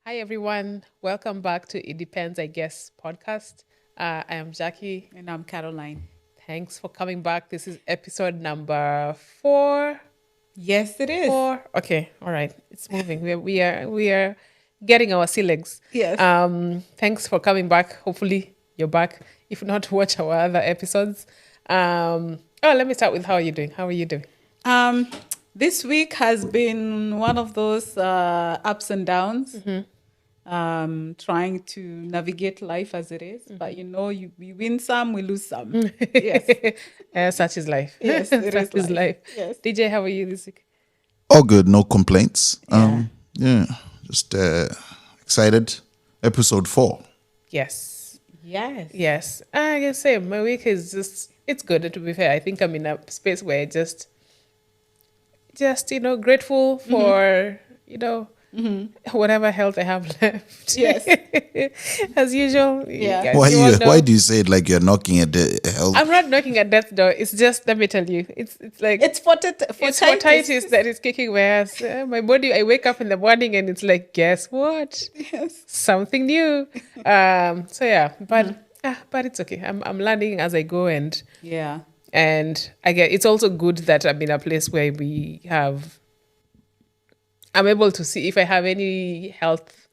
Hi, everyone. Welcome back to It Depends, I Guess podcast. I am Jackie. And I'm Caroline. Thanks for coming back. This is episode number four. Yes, it is. Four. Okay, all right. It's moving. We are getting our sea legs. Yes. Thanks for coming back. Hopefully you're back. If not, watch our other episodes. Let me start with how are you doing? How are you doing? Um, this week has been one of those ups and downs. Trying to navigate life as it is, but we win some, we lose some. Yes, Such is life. yes, it Such is is life. life. Yes. DJ, how are you this week? All good, no complaints. Yeah. Just excited. Episode 4. Yes. Yes. Yes, I can say my week is it's good to be fair. I think I'm in a space where I just grateful for, whatever health I have left. Yes. As usual. Yeah. guys, Why you all you know. why do you say it like you're knocking at the health? I'm not knocking at death's door. It's just, let me tell you, it's like It's for it's otitis that is kicking my ass. My body, I wake up in the morning and it's like, guess what? Yes. Something new. But it's okay. I'm learning as I go, and Yeah. I get it's also good that I'm in a place where I'm able to see if I have any health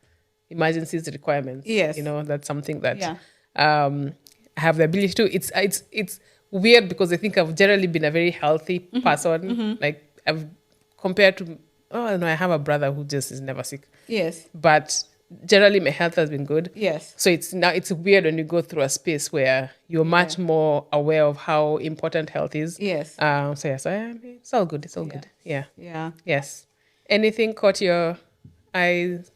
emergencies requirements. Yes. That's something that Yeah. I have the ability to. It's weird because I think I've generally been a very healthy person. Like I've compared to I have a brother who just is never sick. Yes. But generally my health has been good. Yes. So it's weird when you go through a space where you're much more aware of how important health is. Yes. It's all good. It's all good. Yeah. Yeah. Yes. Anything caught your eyes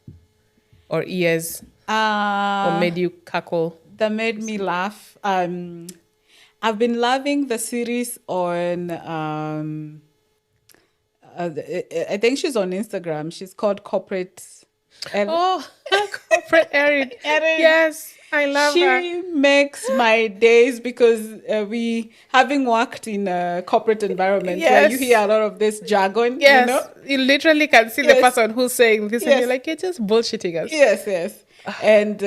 or ears or made you cackle? That made me laugh. I've been loving the series on. I think she's on Instagram. She's called Corporate. Oh, corporate Erin. Erin. Yes, I love her. She makes my days because we, having worked in a corporate environment where you Yes. hear a lot of this jargon. Yes, you literally can see the Yes. person who's saying this, and Yes. you're like, you're just bullshitting us. Yes. And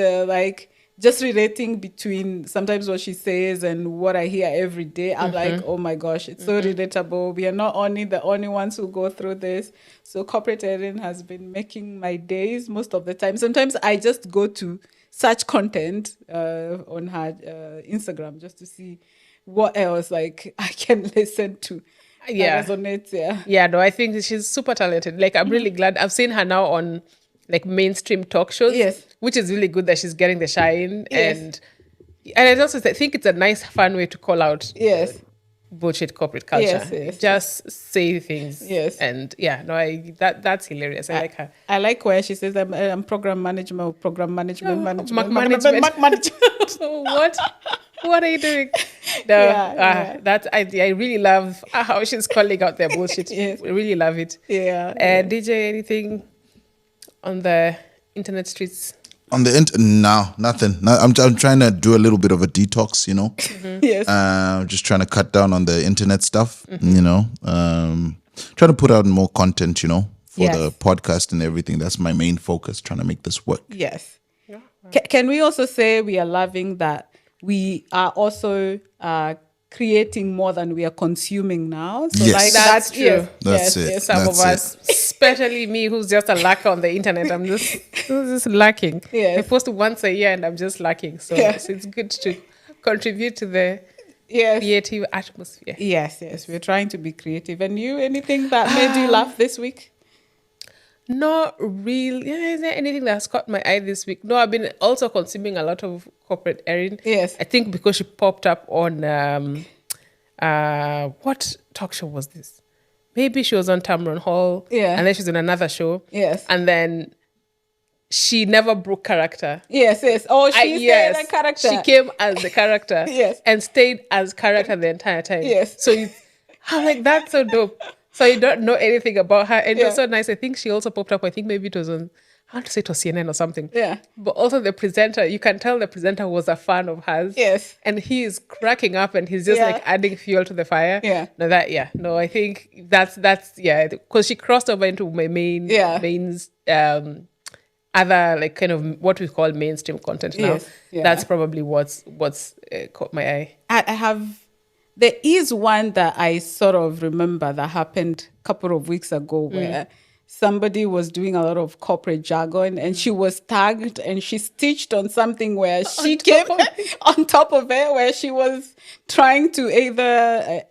just relating between sometimes what she says and what I hear every day, I'm like, oh my gosh, it's so relatable. We are not only the only ones who go through this. So corporate Erin has been making my days most of the time. Sometimes I just go to search content on her Instagram just to see what else like I can listen to. Yeah. That resonates, yeah. Yeah, no, I think she's super talented. Like, I'm really glad. I've seen her now on like mainstream talk shows. Yes. Which is really good that she's getting the shine. Yes. And I also think it's a nice, fun way to call out Yes. bullshit corporate culture. Yes. Just say things. Yes. And yeah, no, that's hilarious. I like her. I like where she says I'm program management. Management. What are you doing? No, I really love how she's calling out their bullshit. Yes. I really love it. Yeah. DJ, anything on the internet streets? On the no, nothing. No, I'm trying to do a little bit of a detox, Yes. just trying to cut down on the internet stuff, trying to put out more content, for Yes. the podcast and everything. That's my main focus, trying to make this work. Yes. Can we also say we are loving that we are also creating more than we are consuming now? So Yes. like That's true. Yes, That's yes, it. yes. Some That's of us, especially me, who's just a lacker on the internet, I'm just lacking. Yes. I post once a year and I'm just lacking. So, Yes. so it's good to contribute to the Yes. creative atmosphere. Yes. We're trying to be creative. And you, anything that made you laugh this week? Not really. Yeah, is there anything that's caught my eye this week? No, I've been also consuming a lot of corporate Erin. Yes. I think because she popped up on what talk show was this? Maybe she was on Tamron Hall. Yeah. And then she's on another show. Yes. And then she never broke character. Yes. Oh, she Yes. stayed a character. She came as the character. Yes. And stayed as character the entire time. Yes. So I'm like, that's so dope. So you don't know anything about her. And it was Yeah. so nice. I think she also popped up. I think maybe it was on, I want to say it was CNN or something. Yeah. But also the presenter, you can tell the presenter was a fan of hers. Yes. And he is cracking up and he's just Yeah. like adding fuel to the fire. Yeah. No, I think that's because she crossed over into my mains other like kind of what we call mainstream content now. Yes, yeah. That's probably what's caught my eye. I have. There is one that I sort of remember that happened a couple of weeks ago where somebody was doing a lot of corporate jargon and she was tagged and she stitched on something where she came on top of it, where she was trying to either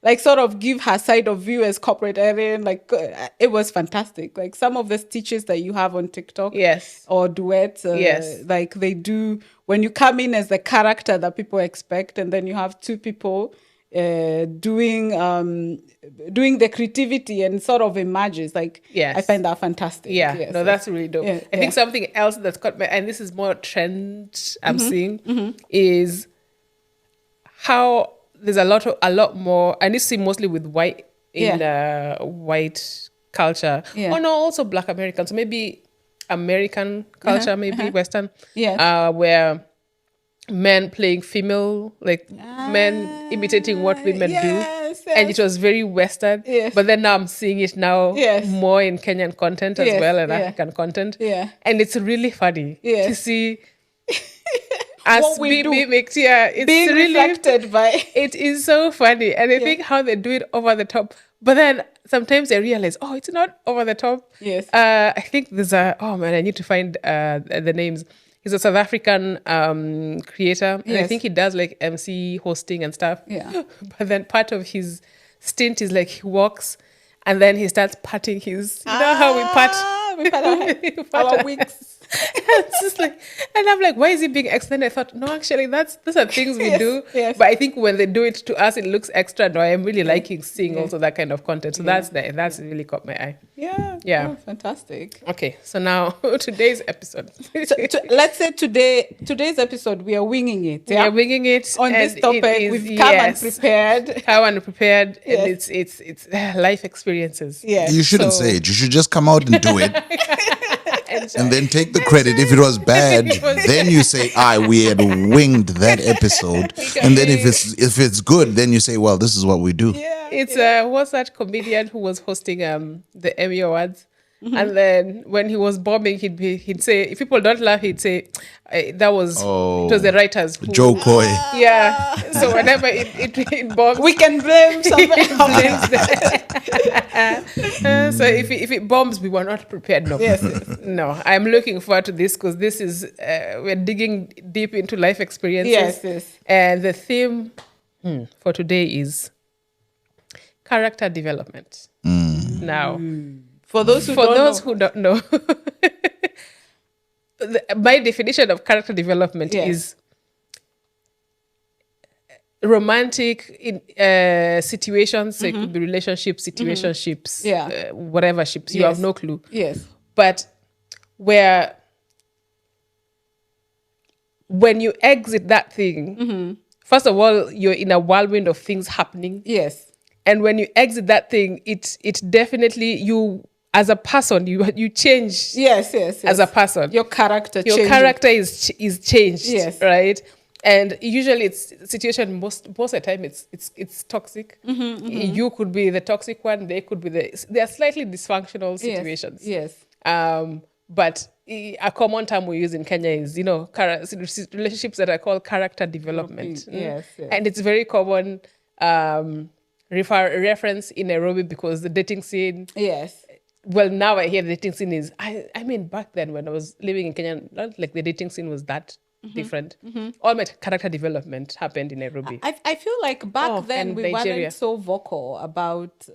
like sort of give her side of view as corporate Erin. Like it was fantastic. Like some of the stitches that you have on TikTok, Yes. or duets, Yes. like they do when you come in as the character that people expect, and then you have two people doing the creativity and sort of emerges. Like, Yes. I find that fantastic. Yeah, Yes, no, yes. that's really dope. Yeah, I think something else that's caught my, and this is more trend I'm seeing, is how there's a lot more. And this see mostly with white white culture. Yeah. Oh no, also Black Americans. So maybe American culture, maybe Western. Yes. Where men playing female, like men imitating what women yes, do. And it was very Western. Yes. But then now I'm seeing it now Yes. more in Kenyan content as Yes, well, and yeah. African content. Yeah. And it's really funny Yes. to see us What we do it's being really reflected by. it is so funny. And I think how they do it over the top. But then sometimes I realize, oh, it's not over the top. Yes. I think there's I need to find the names. He's a South African creator. And I Yes. think he does like MC hosting and stuff. Yeah. But then part of his stint is like he walks and then he starts patting his, you know how we pat? We pat We pat our wigs. It's just like, and I'm like, why is it being extended? I thought, no, actually, those are things we Yes, do. yes. But I think when they do it to us, it looks extra. No, I'm really liking seeing also that kind of content. So that's really caught my eye. Yeah. Yeah. Oh, fantastic. Okay, so now today's episode. So, let's say today's episode, we are winging it. We Yeah. are winging it On and this topic, it is- we've come unprepared. Come unprepared, Yes. and it's life experiences. Yes. You shouldn't So- say it. You should just come out and do it. And then take the credit. If it was bad, then you say, we had winged that episode. And then if it's good, then you say, well, this is what we do. Yeah. It's what's that comedian who was hosting the Emmy Awards, and then when he was bombing, he'd say, if people don't laugh, he'd say it was the writers who, Joe Coy. Yeah. So whenever it bombs, We can blame somebody else. so if it bombs, we were not prepared. No, Yes. no. I'm looking forward to this because this is we're digging deep into life experiences. Yes, yes. And the theme for today is character development. Now, For those who don't know, my definition of character development Yes. is romantic in situations. So it could be relationships, situationships, Yeah. whatever ships. You Yes. have no clue. Yes. But where when you exit that thing, first of all, you're in a whirlwind of things happening. Yes. And when you exit that thing, it definitely you as a person you change Yes. Yes. as a person. Your character Your changes. character is changed. Yes. Right. And usually it's situation most of the time it's toxic. You could be the toxic one. They could be they are slightly dysfunctional situations. Yes. But a common term we use in Kenya is, relationships that are called character development. Yes, yes. And it's very common reference in Nairobi because the dating scene, Yes. well, now I hear the dating scene is, I mean, back then when I was living in Kenya, not like the dating scene was that different. All my character development happened in Nairobi. I feel like back then and we Nigeria. weren't so vocal about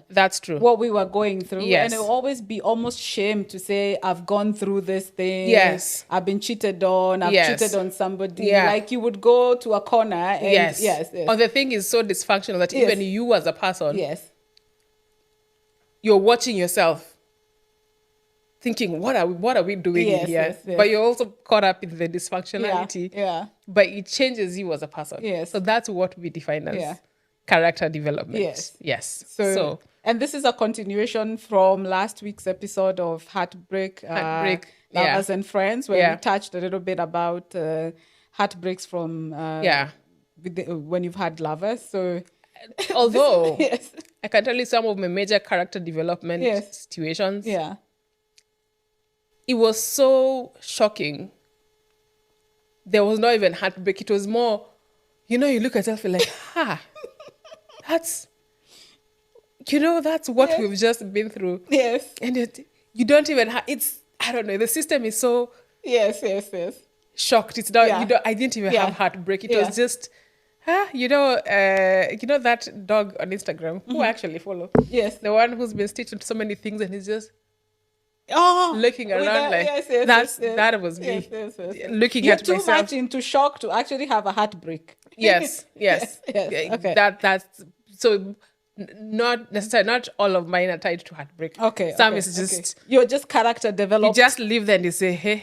That's true. what we were going through. Yes. And it will always be almost shame to say, I've gone through this thing. Yes. I've been cheated on. I've Yes. cheated on somebody. Yeah. Like you would go to a corner and Yes. yes. Or the thing is so dysfunctional that Yes. even you as a person, Yes. you're watching yourself thinking, what are we doing Yes, here? yes, yes. But you're also caught up in the dysfunctionality. Yeah. But it changes you as a person. Yes. So that's what we define as Yeah. character development. Yes. Yes. So, and this is a continuation from last week's episode of Heartbreak, Heartbreak, Lovers and Friends, where Yeah. we touched a little bit about heartbreaks from when you've had lovers. So, although yes, I can tell you some of my major character development Yes. situations. yeah, it was so shocking. There was not even heartbreak. It was more, you look at yourself and like, that's, that's what Yes. we've just been through. Yes. And you don't even have, I don't know, the system is so Yes. shocked. It's not, Yeah. I didn't even Yeah. have heartbreak. It Yeah. was just, that dog on Instagram who I actually follow. Yes. The one who's been stitched into so many things and he's just Oh, looking with around like, that was me. Yes. Looking You're at too myself. much into shock to actually have a heartbreak. Yes. Yes, Yeah, okay. That's so not necessarily, not all of mine are tied to heartbreak. Okay. Some okay, is just, okay. You're just character you developed. just live there and you say, hey,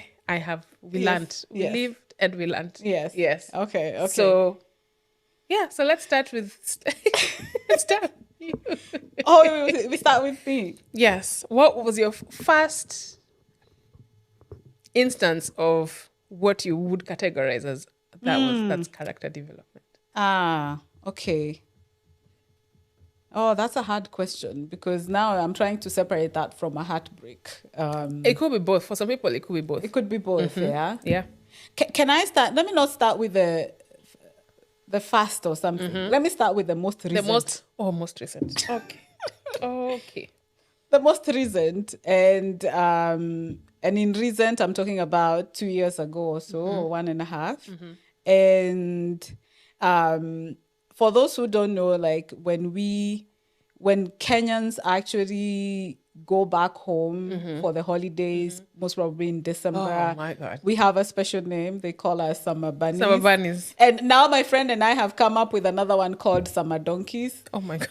we Yes, learned. We yes. lived and we learned. Yes. Yes. Okay. So, so let's start with, let's start. Oh, we start with me. Yes. What was your first instance of what you would categorize as that's character development? Okay. Oh, that's a hard question because now I'm trying to separate that from a heartbreak. It could be both. For some people, it could be both. It could be both, yeah. Yeah. Can I start? Let me not start with the first or something. Let me start with the most recent. Most recent. Okay. Okay. The most recent, and in recent, I'm talking about 2 years ago or so, or 1.5. And for those who don't know, like when Kenyans actually go back home for the holidays, most probably in December. Oh my God. We have a special name. They call us summer bunnies. Summer bunnies. And now my friend and I have come up with another one called summer donkeys. Oh my God.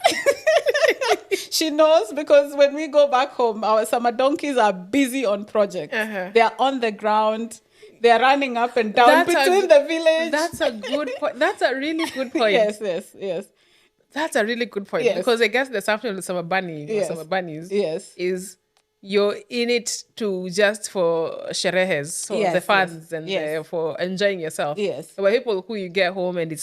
She knows because when we go back home, our summer donkeys are busy on projects. They are on the ground. They are running up and down between the village. That's a good point. That's a really good point. Yes. That's a really good point. Yes. Because I guess the assumption of summer bunny or Yes. summer bunnies Yes. is you're in it to just for sherehes, so Yes, the fans and yes. for enjoying yourself. Yes. There were people who you get home and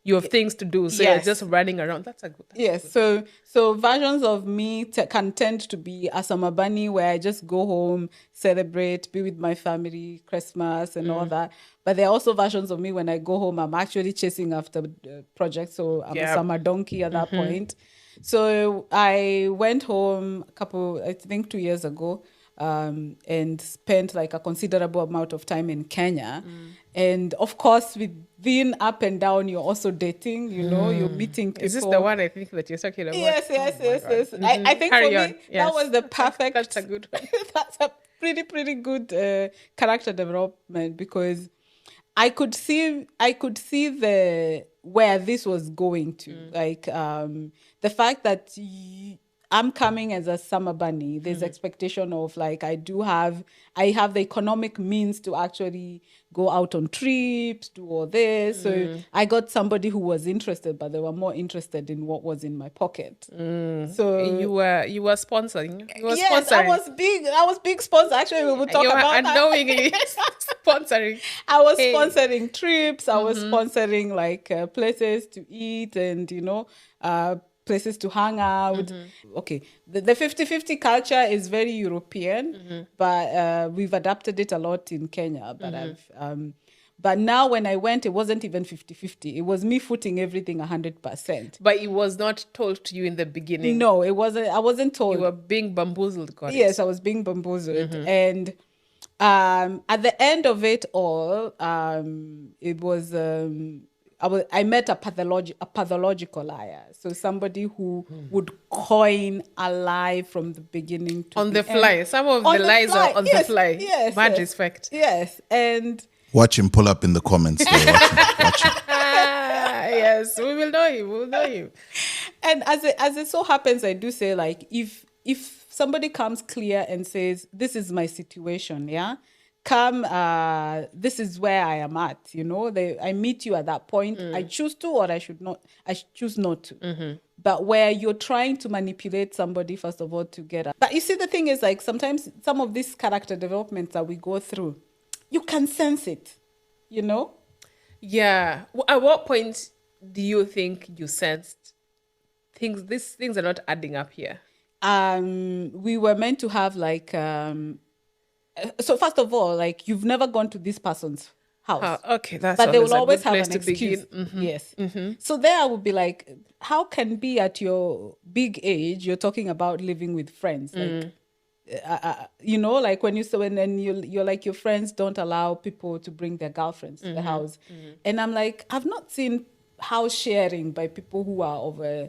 you have things to do, so you're Yes. just running around. That's a good. Yes, so versions of me can tend to be a summer bunny where I just go home, celebrate, be with my family, Christmas and all that. But there are also versions of me when I go home, I'm actually chasing after projects. So I'm a summer donkey at that point. So I went home I think 2 years ago, and spent like a considerable amount of time in Kenya. And of course, with being up and down, you're also dating, you're meeting people. Is this the one I think that you're talking about? Yes. I think Carry for on. me, Yes. that was the perfect. That's a good one. That's a pretty good character development because I could see where this was going to. Like the fact that I'm coming as a summer bunny. There's expectation of like I have the economic means to actually go out on trips, do all this. So I got somebody who was interested, but they were more interested in what was in my pocket. So You were sponsoring. You were yes, sponsoring. I was big sponsor. Actually, we will talk You were about that. unknowingly sponsoring. I was Hey. sponsoring trips. I was sponsoring like places to eat and, places to hang out. Okay. The 50-50 culture is very European, but we've adapted it a lot in Kenya. But but now when I went, it wasn't even 50-50. It was me footing everything 100%. But it was not told to you in the beginning. No, it wasn't. I wasn't told. You were being bamboozled. Got it. Yes, I was being bamboozled. And at the end of it all, it was I met a pathological liar. So somebody who would coin a lie from the beginning to On the the fly. end. Some of On the the lies fly. are on Yes, the fly. yes, Mad yes. respect. Yes, and Watch him pull up in the comments there. Watch him. Yes, we will know him. We will know him. and as it so happens, I do say like if somebody comes clear and says this is my situation, come, this is where I am at. I meet you at that point. I choose to, or I should not. I choose not to. But where you're trying to manipulate somebody first of all to get at. But you see, the thing is like sometimes some of these character developments that we go through, you can sense it. Yeah. At what point do you think you sensed these things are not adding up here? We were meant to have like So first of all, like you've never gone to this person's house. Okay, that's but they always will a always good have place an to begin. excuse. Yes. So there I would be like, how can be at your big age you're talking about living with friends? Like, you know, like when you say when then you're like your friends don't allow people to bring their girlfriends to the house, and I'm like, I've not seen house sharing by people who are over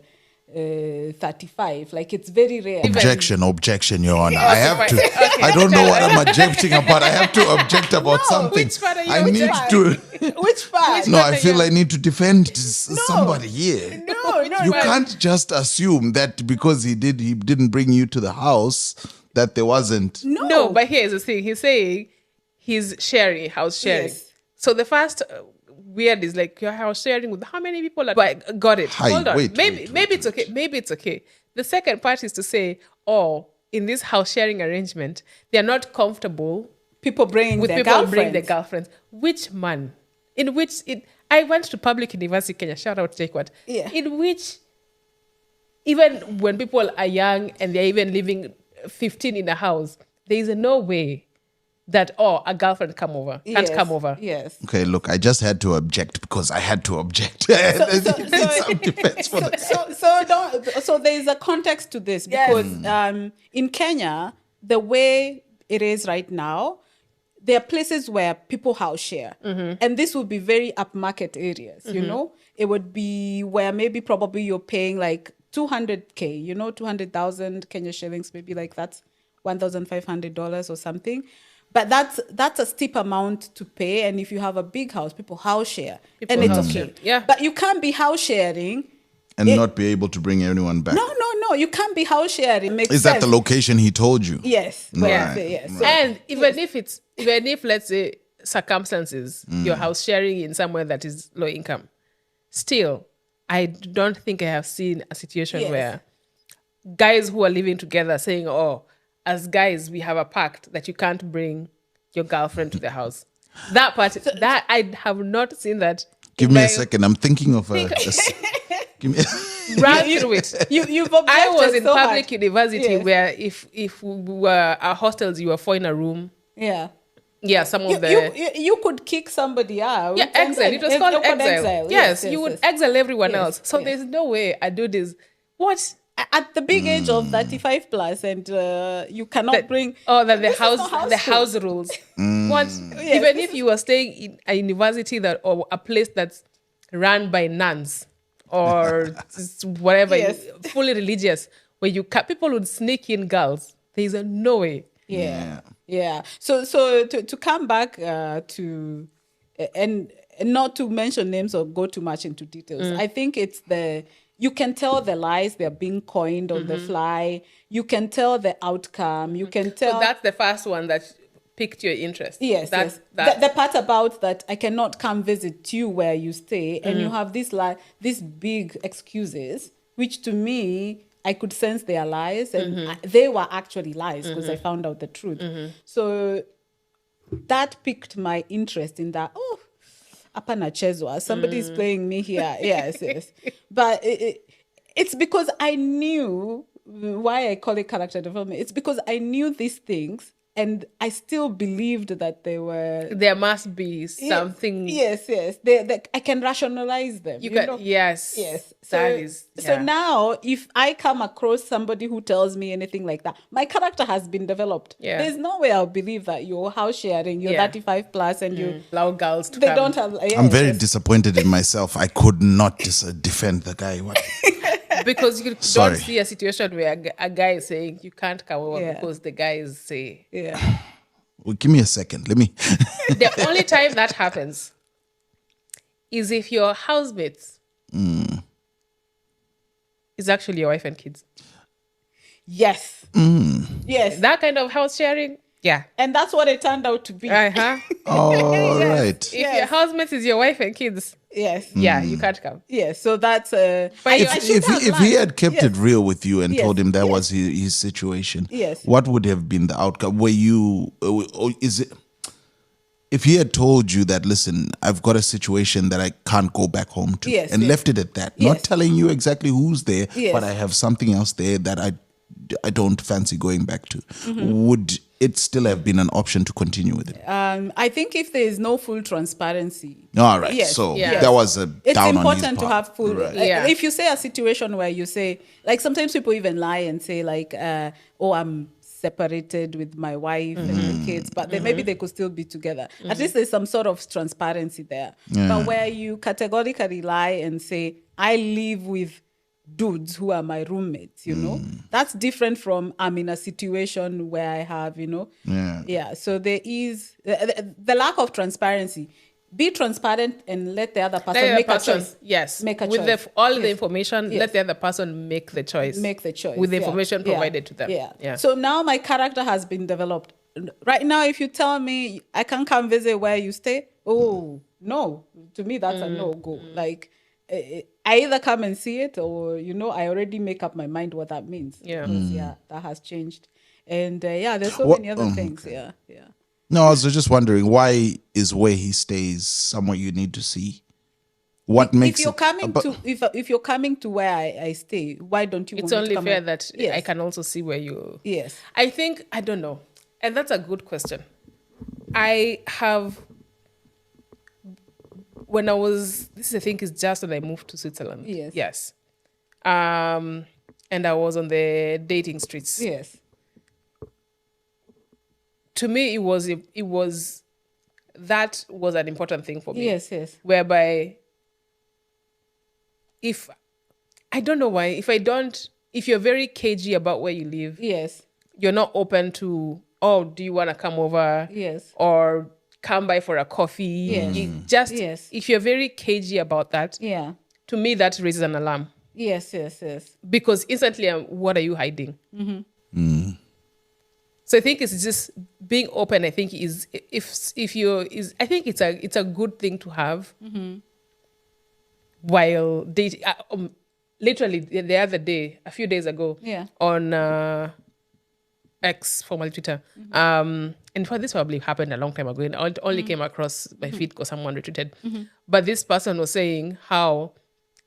35. Like it's very rare. Objection, Your Honor. I have to. Okay. I don't know what I'm objecting about. I have to object about something. which part are you I need objecting? to. Which part? No, I feel I need to defend somebody here. No, You can't just assume that because he didn't bring you to the house that there wasn't. No, but here's the thing. He's saying he's sharing, house sharing. Yes. So the first weird is like your house sharing with how many people? But got it. Hi, Hold on. wait, maybe wait, it's okay. Maybe it's okay. The second part is to say, in this house sharing arrangement, they're not comfortable people bring with their people girlfriends. bring their girlfriends. Which man? In which I went to public university Kenya. Shout out to Jaquat. Yeah. In which even when people are young and they're even living 15 in a house, there is no way that a girlfriend can't come over. Yes. Okay, look, I just had to object because I had to object. Some defense for that. So there is a context to this because in Kenya, the way it is right now, there are places where people house share. And this would be very upmarket areas, you know? It would be where maybe probably you're paying like 200K, you know, 200,000 Kenya shillings, maybe like that's $1,500 or something. But that's a steep amount to pay. And if you have a big house, people house share. And it's okay. Yeah. But you can't be house sharing. And not be able to bring anyone back. No. You can't be house sharing. Makes Is sense. that the location he told you? Yes. Right. Yes. And even if let's say circumstances, you're house sharing in somewhere that is low income, still, I don't think I have seen a situation where guys who are living together saying, as guys, we have a pact that you can't bring your girlfriend to the house. That part, that I have not seen that. Give me a second. I'm thinking of give me. Run through it. You've I was in so public hard. university where if we were our hostels, you were 4 in a room. Yeah. Yeah, some of the you could kick somebody out. yeah, exile. It was called exile. Yes, you would exile everyone Yes, else. So yes. there's no way I do this. What? At the big age of 35 plus, and you cannot bring. That This is not the school. house rules. What? Even if you are staying in a university or a place that's run by nuns or whatever, Yes. fully religious, where people would sneak in girls. There is no way. Yeah. So to come back to and not to mention names or go too much into details. I think it's you can tell the lies they're being coined on the fly. You can tell the outcome. You can tell. So that's the first one that piqued your interest. Yes, That's The part about that I cannot come visit you where you stay, and you have these big excuses, which to me I could sense they are lies, and they were actually lies because I found out the truth. So that piqued my interest in that. Oh, hapa nachezwa. Somebody is playing me here. Yes. But it's because I knew why I call it character development. It's because I knew these things. And I still believed that there must be something. Yes. I can rationalize them. You can, know? yes. So now, if I come across somebody who tells me anything like that, my character has been developed. Yeah. There's no way I'll believe that you're house sharing, you're 35 plus, and you allow girls to they come. don't have. I'm very disappointed in myself. I could not defend the guy. What? Because you don't see a situation where a guy is saying you can't come over because the guys say. Yeah. Well, give me a second. Let me. The only time that happens is if your housemates is actually your wife and kids. Yes. Yes. That kind of house sharing, yeah. And that's what it turned out to be. All right. If your housemate is your wife and kids, Yes. yeah, you can't come. Yes. So that's. If he had kept it real with you and told him that was his situation, Yes. what would have been the outcome? Were you? Or is it? If he had told you that, listen, I've got a situation that I can't go back home to, and left it at that, not telling you exactly who's there, but I have something else there that I don't fancy going back to. it still have been an option to continue with it? I think if there is no full transparency, All right. yes, So yes. that was a it's down on his important to part. have full. Right. Yeah. If you say a situation where you say, like sometimes people even lie and say like, "Oh, I'm separated with my wife and the kids," but then maybe they could still be together. At least there's some sort of transparency there. But where you categorically lie and say, "I live with dudes who are my roommates," that's different from I'm in a situation where I have, so there is the lack of transparency. Be transparent and let the other person Let the make person, a choice. yes, Make a with choice. all the Yes. information. Yes. Let the other person make the choice. Make the choice with the yeah. information Yeah. provided to them. Yeah. So now my character has been developed. Right now, if you tell me I can't come visit where you stay, oh no, to me that's a no go. Like I either come and see it, or I already make up my mind what that means. Yeah. Because, that has changed, and there's so What- many other things. Yeah. No, I was just wondering, why is where he stays somewhere you need to see? What makes If you're it? coming to if you're coming to where I stay, why don't you? It's want me to only come fair and- that Yes. I can also see where you. Yes. I think, I don't know. And that's a good question. I have, when I was, this I think is just when I moved to Switzerland. Yes. Yes. And I was on the dating streets. Yes. To me, that was an important thing for me. Yes. Yes. Whereby, I don't know why, if you're very cagey about where you live, Yes. you're not open to, oh, do you want to come over? Yes. Or come by for a coffee? Yes. Yes. If you're very cagey about that, Yeah. to me, that raises an alarm. Yes. Because instantly, what are you hiding? So I think it's just being open. I think I think it's a good thing to have while dating. Literally the other day, a few days ago, Yeah. on X, formerly Twitter. And this probably happened a long time ago. And I only came across my feed because someone retweeted. But this person was saying how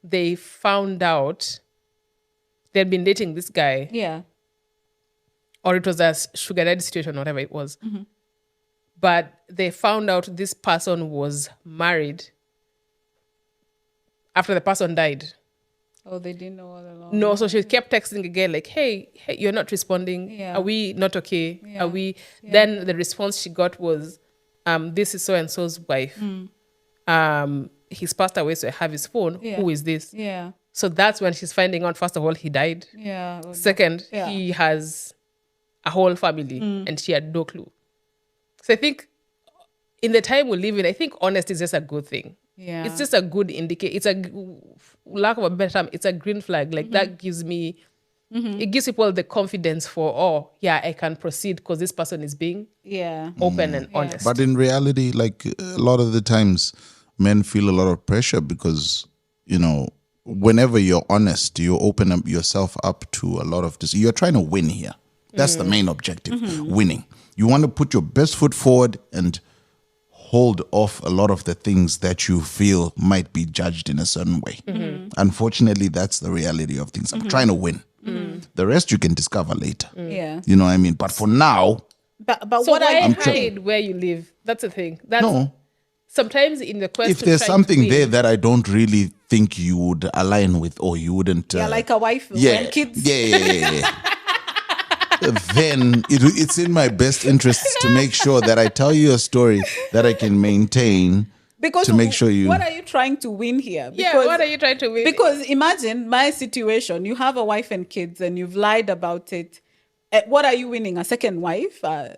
they found out they'd been dating this guy, Yeah. or it was a sugar daddy situation, whatever it was. But they found out this person was married after the person died. Oh, they didn't know all along. No, so she kept texting again, like, hey, you're not responding. Yeah. Are we not okay? Yeah. Are we? Then the response she got was, this is so-and-so's wife. He's passed away, so I have his phone. Yeah. Who is this? Yeah. So that's when she's finding out, first of all, he died. Yeah. Second, Yeah. he has a whole family, and she had no clue. So I think in the time we live in, I think honesty is just a good thing. Yeah. It's just a good indicator. It's lack of a better term, it's a green flag. Like that gives me, it gives people the confidence for, oh, yeah, I can proceed because this person is being Yeah. open and honest. But in reality, like a lot of the times, men feel a lot of pressure because, whenever you're honest, you open up yourself up to a lot of this. You're trying to win here. That's the main objective, winning. You want to put your best foot forward and hold off a lot of the things that you feel might be judged in a certain way. Unfortunately, that's the reality of things. I'm trying to win. The rest you can discover later. Yeah. You know what I mean? But for now, But So what why I hide where you live? That's the thing. That's no. sometimes in the quest If to there's try to something win, there that I don't really think you would align with, or you wouldn't, like a wife and kids. yeah. Then it's in my best interests to make sure that I tell you a story that I can maintain. Because to make sure you. What are you trying to win here? yeah, what are you trying to win? Because imagine my situation. You have a wife and kids, and you've lied about it. What are you winning? A second wife? And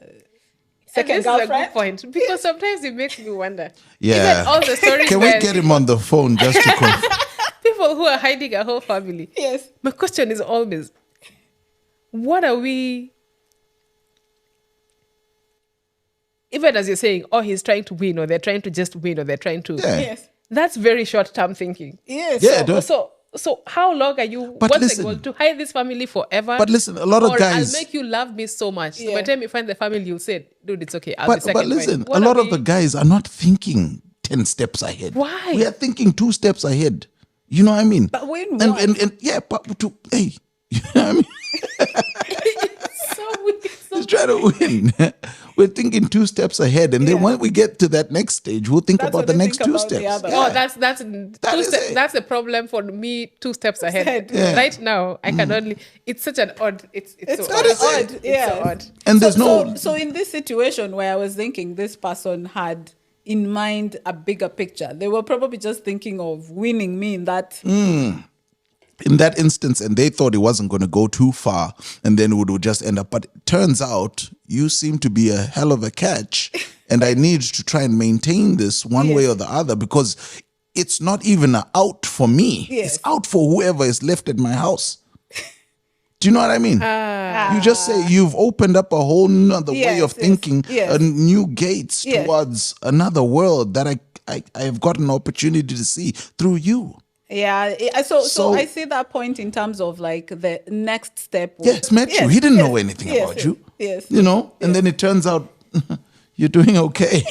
Second this is a girlfriend? good point because sometimes it makes me wonder. Yeah. Even all the stories Can we where get him on the phone just to confirm? people who are hiding a whole family. Yes. My question is always, what are we? Even as you're saying, oh, he's trying to win, or they're trying to just win, or they're trying to. Yeah. Yes. That's very short-term thinking. Yes. Yeah, don't- So how long are you? But what's listen. the goal? To hide this family forever? But listen, a lot of or guys. I'll make you love me so much. So Yeah. by the time you find the family, you'll say, dude, it's okay. I'll be But second listen, wife. a What lot are of the we- guys are not thinking 10 steps ahead. Why? We are thinking 2 steps ahead. You know what I mean? But when and yeah, but to hey, you know what I mean? so weird. So He's trying to win. We're thinking 2 steps ahead, and then Yeah. when we get to that next stage, we'll think That's about what the we next think 2 about the steps. other. Yeah. Oh, that's That is it. that's the problem for me. 2 steps ahead. ahead, yeah. Right now, I can only. It's such an odd. It's so That odd. is it. odd. It's Yes. so odd. And there's no. So in this situation where I was thinking this person had in mind a bigger picture, they were probably just thinking of winning me in that. In that instance, and they thought it wasn't going to go too far, and then it would just end up. But it turns out you seem to be a hell of a catch, and I need to try and maintain this one way or the other, because it's not even an out for me. Yes. It's out for whoever is left at my house. Do you know what I mean? You just say you've opened up a whole nother way Yes, of thinking, yes. a new gates Yes. towards another world that I have got an opportunity to see through you. Yeah. So So- I see that point in terms of like the next step. Yes, met you. He didn't know anything yes, about you. Yes. You know, and then it turns out you're doing okay.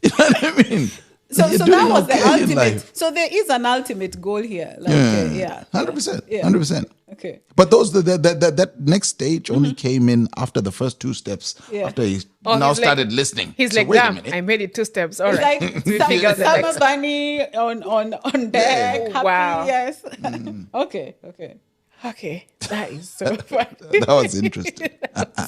You know what I mean? So You're that doing was the okay in ultimate. life. So there is an ultimate goal here. Like, yeah. 100%. Yeah. 100%. Okay. But that next stage only came in after the first 2 steps. Yeah. After he Oh, now he's like- started listening. He's So like, wait a damn, minute. I made it 2 steps. All It's right. like We figure out the Summer next. Bunny on deck. Oh, Happy, wow. yes. Okay. Okay, that is so funny. That was interesting.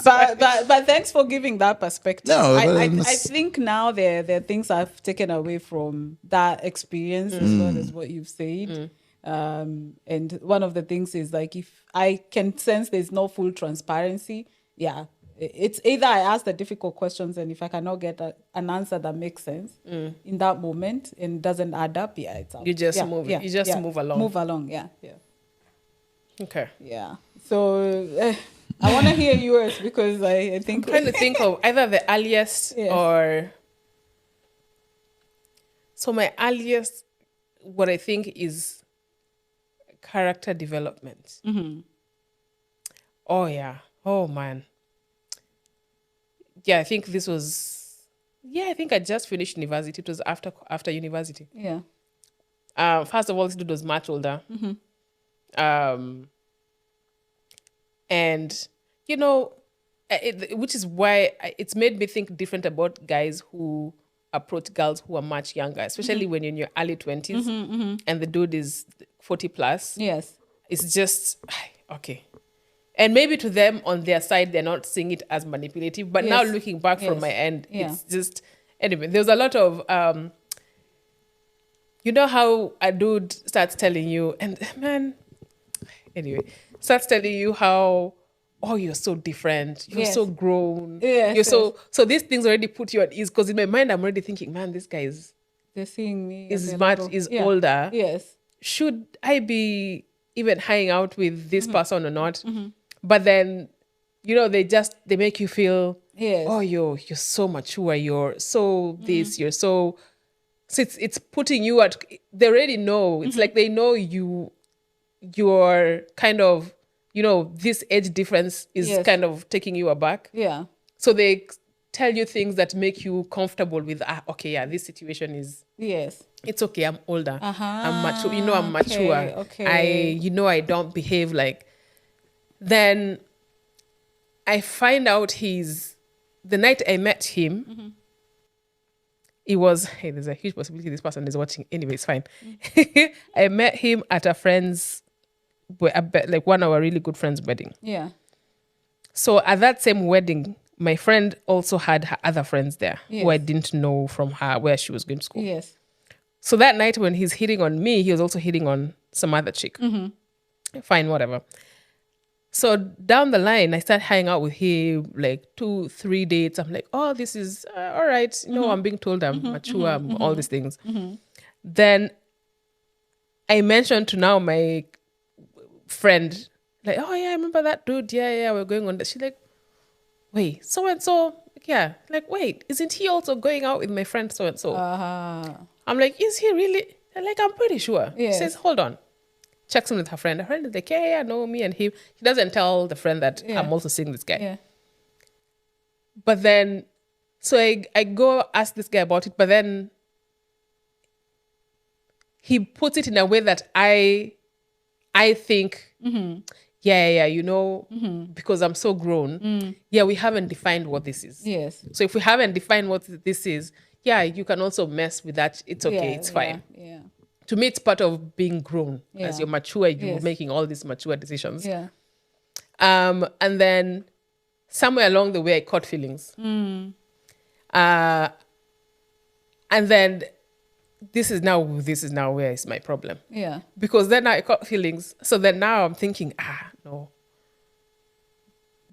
But thanks for giving that perspective. No, but I it's- think now there are things I've taken away from that experience as well as what you've said. And one of the things is like if I can sense there's no full transparency, it's either I ask the difficult questions and if I cannot get an answer that makes sense in that moment and doesn't add up, it's out. You just move. You just move along. Move along, yeah. Okay. Yeah. So I want to hear yours because I think Trying to think of either the earliest Yes. or. So my earliest, what I think is character development. Oh yeah. Oh man. Yeah, I think this was. Yeah, I think I just finished university. It was after university. yeah. First of all, this dude was much older. And, you know, which is why it's made me think different about guys who approach girls who are much younger, especially when you're in your early 20s and the dude is 40 plus. Yes. It's just, okay. And maybe to them on their side, they're not seeing it as manipulative. But now Yes. looking back from Yes. my end, Yeah. it's just, anyway, there's a lot of, you know how a dude starts telling you, and man, anyway, starts telling you how, oh, you're so different, you're Yes. so grown, Yes, you're so these things already put you at ease, because in my mind, I'm already thinking, man, this guy They're seeing me. is at their much, level. is Yeah. older. Yes. Should I be even hanging out with this person or not? But then, you know, they make you feel, Yes. oh, you're so mature, you're so this, you're so it's putting you at, they already know. It's like they know you're kind of, you know, this age difference is Yes. kind of taking you aback. Yeah. So they tell you things that make you comfortable with, okay, yeah, this situation is, Yes. it's okay, I'm older. Uh-huh. I'm mature. You know, I'm mature. Okay. I don't behave like. Then I find out the night I met him, it was, hey, there's a huge possibility this person is watching. Anyway, it's fine. I met him at a friend's, like one of our really good friends' wedding. Yeah. So at that same wedding, my friend also had her other friends there who I Yes. didn't know from her where she was going to school. Yes. So that night when he's hitting on me, he was also hitting on some other chick. Fine, whatever. So down the line, I start hanging out with him, like 2-3 dates. I'm like, oh, this is all right. You know, I'm being told I'm mature, I'm all these things. Then I mentioned to now my friend, like, oh yeah, I remember that dude. Yeah, we're going on that. She's like, wait, so-and-so, yeah. Like, wait, isn't he also going out with my friend so-and-so? I'm like, is he really? They're like, I'm pretty sure. Yes. She says, hold on. Checks in with her friend. Her friend is like, yeah, no, me and him. He doesn't tell the friend that I'm also seeing this guy. Yeah. But then, so I go ask this guy about it, but then he puts it in a way that I think yeah, you know, because I'm so grown. Yeah, we haven't defined what this is. Yes. So if we haven't defined what this is, yeah, you can also mess with that. It's okay. Yeah, It's fine. Yeah. To me, it's part of being grown. As Yeah. you're mature, you're Yes. making all these mature decisions. Yeah. And then somewhere along the way, I caught feelings. And then this is now where is my problem. Yeah. Because then I caught feelings. So then now I'm thinking, no.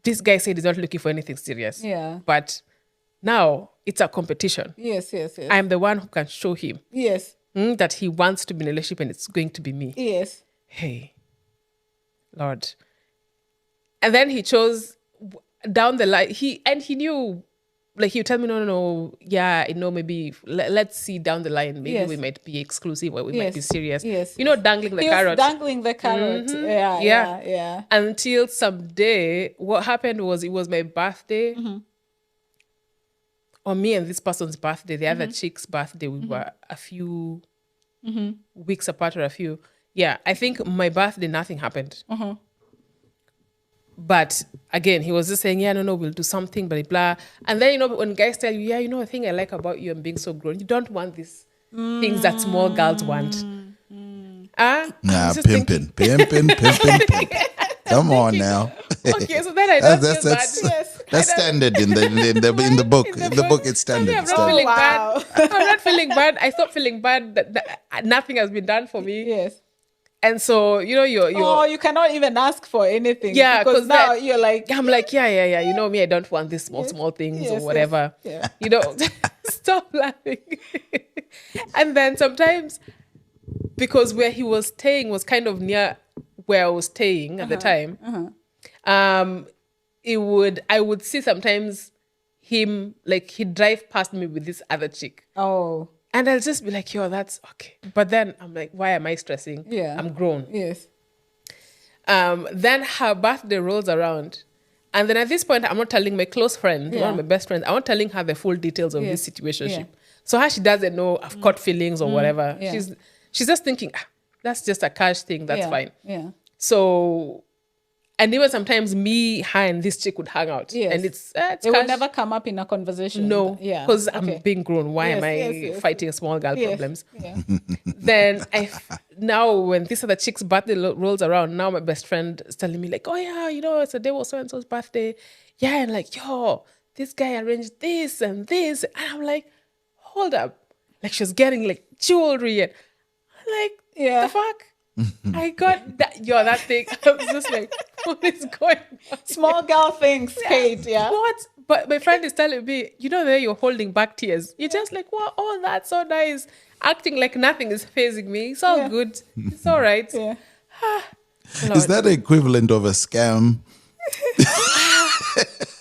This guy said he's not looking for anything serious. Yeah. But now it's a competition. Yes. I'm the one who can show him Yes. that he wants to be in a relationship and it's going to be me. Yes. Hey, Lord. And then he chose down the line. He knew, like, he would tell me, no, yeah, maybe let's see down the line. Maybe Yes. we might be exclusive or we Yes. might be serious. Yes. You know, dangling the He was carrot. dangling the carrot. Yeah. Until someday, what happened was it was my birthday, or me and this person's birthday, the other chick's birthday. We were a few weeks apart or a few. Yeah, I think my birthday, nothing happened. But again, he was just saying, yeah, no, we'll do something, blah, blah. And then, you know, when guys tell you, yeah, you know, the thing I like about you and being so grown, you don't want these things that small girls want. Nah, just pimping. Come on now. Okay, so then I don't feel bad. Yes. That's standard in the book. In the book, it's standard. I'm It's not standard. feeling wow. bad. I'm not feeling bad. I stopped feeling bad that nothing has been done for me. Yes. And so, you know, you're You cannot even ask for anything. Yeah, because 'cause now that- you're like, I'm like, yeah. You know me, I don't want these small things Yes, or whatever. yes, yeah. You know, stop laughing. And then sometimes, because where he was staying was kind of near where I was staying at the time, I would see sometimes him, like, he'd drive past me with this other chick. oh, And I'll just be like, yo, that's okay. But then I'm like, why am I stressing? Yeah. I'm grown. yes. Then her birthday rolls around. And then at this point, I'm not telling my close friend, one of my best friends, I'm not telling her the full details of this situation. Yeah. So how she doesn't know I've caught feelings or whatever. Yeah. She's just thinking, that's just a cash thing. That's Yeah, fine. Yeah. So, and even sometimes me, her, and this chick would hang out. Yes. And it's It cash. will never come up in a conversation. No, Yeah. because Okay. I'm being grown. Why Yes, am I yes. fighting small girl Yes. problems? Yeah. Then now when this other chick's birthday rolls around, now my best friend is telling me like, oh yeah, you know, it's a day was so and so's birthday. Yeah, and like, yo, this guy arranged this and this. And I'm like, hold up. Like she was getting like jewelry and I'm like, Yeah. the fuck? I got that, that thing. I was just like, what is going on? Small girl things, Kate. Yeah. What? But my friend is telling me, you know, there you're holding back tears. You're just like, wow, oh, that's so nice. Acting like nothing is phasing me. It's all good. It's all right. Yeah. Is that the equivalent of a scam?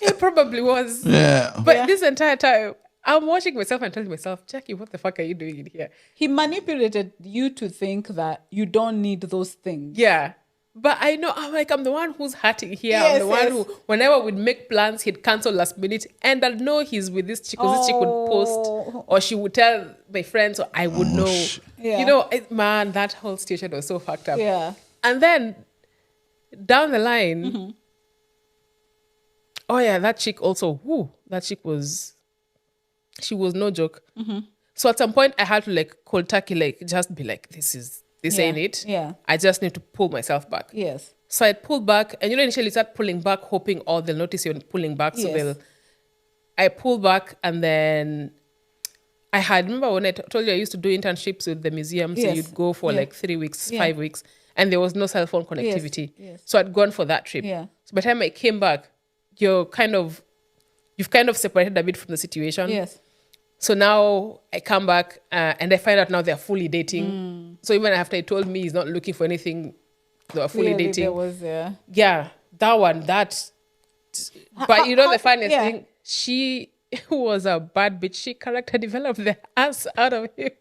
It probably was. Yeah. But this entire time, I'm watching myself and telling myself, Jackie, what the fuck are you doing in here? He manipulated you to think that you don't need those things. Yeah. But I know, I'm the one who's hurting here. I'm Yes, the one yes. who, whenever we'd make plans, he'd cancel last minute. And I'll know he's with this chick, because this chick would post, or she would tell my friends, or I would know. Yeah. You know, man, that whole situation was so fucked up. Yeah. And then down the line, oh yeah, that chick also, that chick she was no joke. So at some point I had to like cold turkey, like just be like, this Yeah. ain't it. Yeah. I just need to pull myself back. Yes. So I pulled back, and you know, initially start pulling back, hoping they'll notice you're pulling back. So Yes. I pulled back, and then remember when I told you I used to do internships with the museum. So Yes. you'd go for Yeah. like 3 weeks, Yeah. 5 weeks, and there was no cell phone connectivity. Yes. So I'd gone for that trip. Yeah. So by the time I came back, you've kind of separated a bit from the situation. Yes. So now I come back and I find out now they're fully dating. So even after he told me he's not looking for anything, they were fully Clearly dating. There was, Yeah, that one, But you know the funniest yeah. thing? She was a bad bitch. She character developed the ass out of him.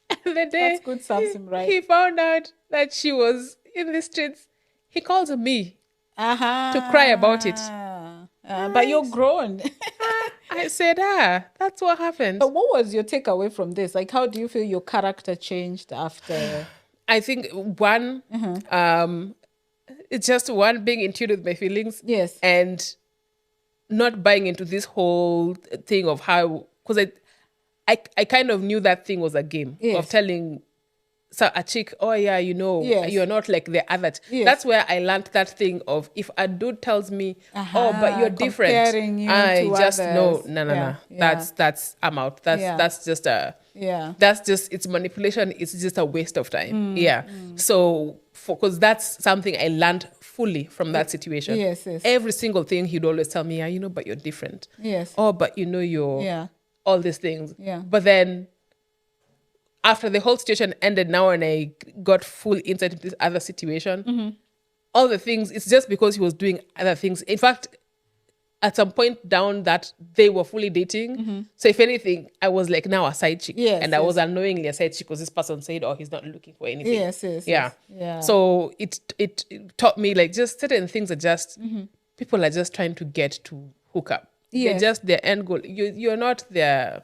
And the day That's good something, right? he found out that she was in the streets, he calls me to cry about it. But you're grown. I said, that's what happened. But what was your takeaway from this? Like, how do you feel your character changed after? I think one, It's just one, being in tune with my feelings. Yes. And not buying into this whole thing of how, because I kind of knew that thing was a game of telling a chick, oh yeah, you're not like the other. Yes. That's where I learned that thing of, if a dude tells me, oh, but you're different, comparing you I to just others. no. Yeah. That's I'm out. That's just it's manipulation. It's just a waste of time. So because that's something I learned fully from that situation. Yes. Every single thing he'd always tell me, yeah, but you're different. Yes. Oh, but you're all these things. Yeah. But then after the whole situation ended now and I got full insight into this other situation, all the things, it's just because he was doing other things. In fact, at some point down that they were fully dating. So if anything, I was like now a side chick. I was unknowingly a side chick because this person said, oh, he's not looking for anything. Yes. So it taught me like just certain things are just, people are just trying to get to hook up. They're just their end goal. You're not their...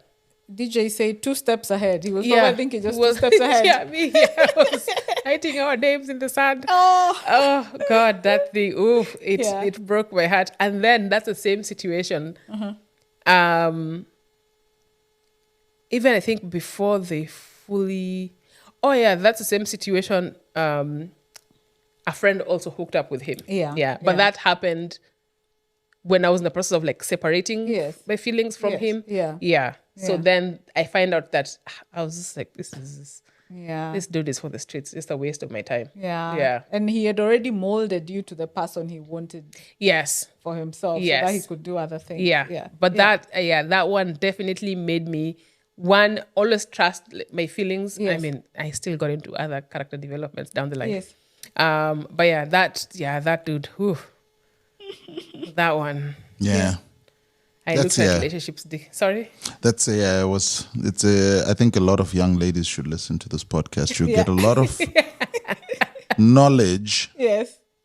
DJ said 2 steps ahead. He was probably thinking just 2 steps ahead. I was writing our names in the sand. Oh God, that thing. Oof, it broke my heart. And then that's the same situation. Even I think before they fully... Oh yeah, that's the same situation. A friend also hooked up with him. But that happened when I was in the process of like separating my feelings from him. So then I find out that I was just like, this dude is for the streets. It's a waste of my time. And he had already molded you to the person he wanted for himself so that he could do other things. But that one definitely made me, one, always trust my feelings. I mean, I still got into other character developments down the line. But that dude, whew, that one. I looked at relationships. Sorry? That's I think a lot of young ladies should listen to this podcast. You get a lot of knowledge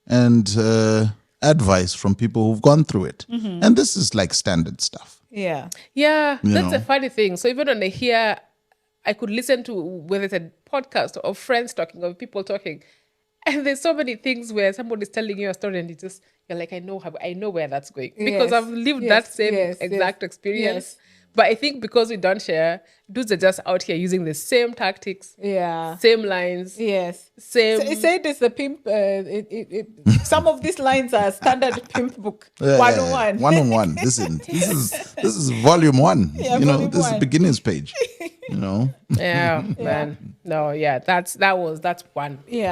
and advice from people who've gone through it. And this is like standard stuff. That's a funny thing. So even when I hear, I could listen to whether it's a podcast or friends talking or people talking, and there's so many things where somebody's telling you a story and you're like, I know where that's going because I've lived that same exact experience. But I think because we don't share, dudes are just out here using the same tactics, same lines, same. So said it's the pimp. Some of these lines are standard pimp book 101. 101. Listen, this is volume 1. This is beginner's page. Man. No, that's one. Sorry,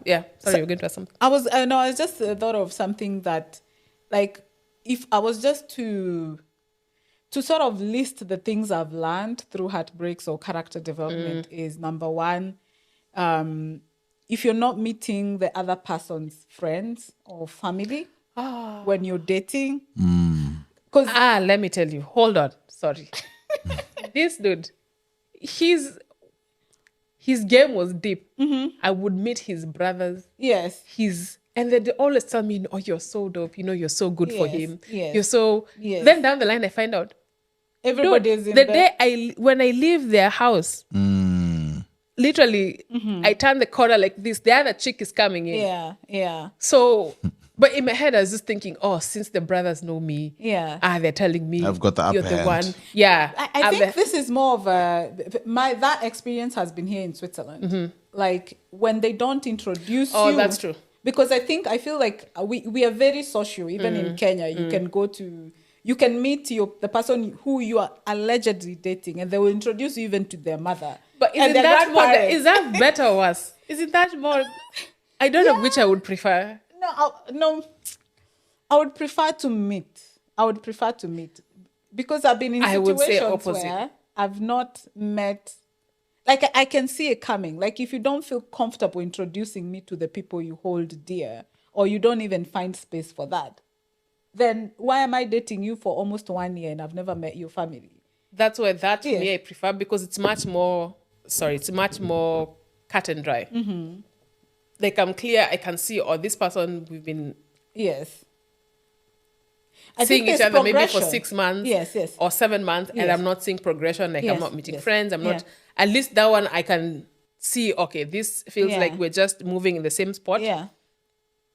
you're going to ask something. I just thought of something that, like, if I was just to sort of list the things I've learned through heartbreaks or character development is, number one, if you're not meeting the other person's friends or family when you're dating. Let me tell you. Hold on. Sorry. This dude, his game was deep. I would meet his brothers. And they always tell me, oh, you're so dope. You're so good for him. You're so... Then down the line, I find out, everybody's in the day when I leave their house, literally, I turn the corner like this. The other chick is coming in. So, but in my head, I was just thinking, oh, since the brothers know me, they're telling me I've got the upper you're the hand. one. I think this is more of that experience has been here in Switzerland. Like when they don't introduce you. Oh, that's true. Because I feel like we are very social. Even in Kenya, you can meet the person who you are allegedly dating, and they will introduce you even to their mother. But is that better or worse? Isn't that more? I don't know which I would prefer. No, I would prefer to meet. Because I've been in situations where I've not met. Like, I can see it coming. Like, if you don't feel comfortable introducing me to the people you hold dear, or you don't even find space for that, then why am I dating you for almost 1 year and I've never met your family? That's why me I prefer, because it's much more cut and dry. Like, I'm clear, I can see, this person, we've been seeing each other maybe for 6 months or 7 months, and I'm not seeing progression. Like, I'm not meeting friends. I'm not. At least that one I can see. Okay, this feels like we're just moving in the same spot.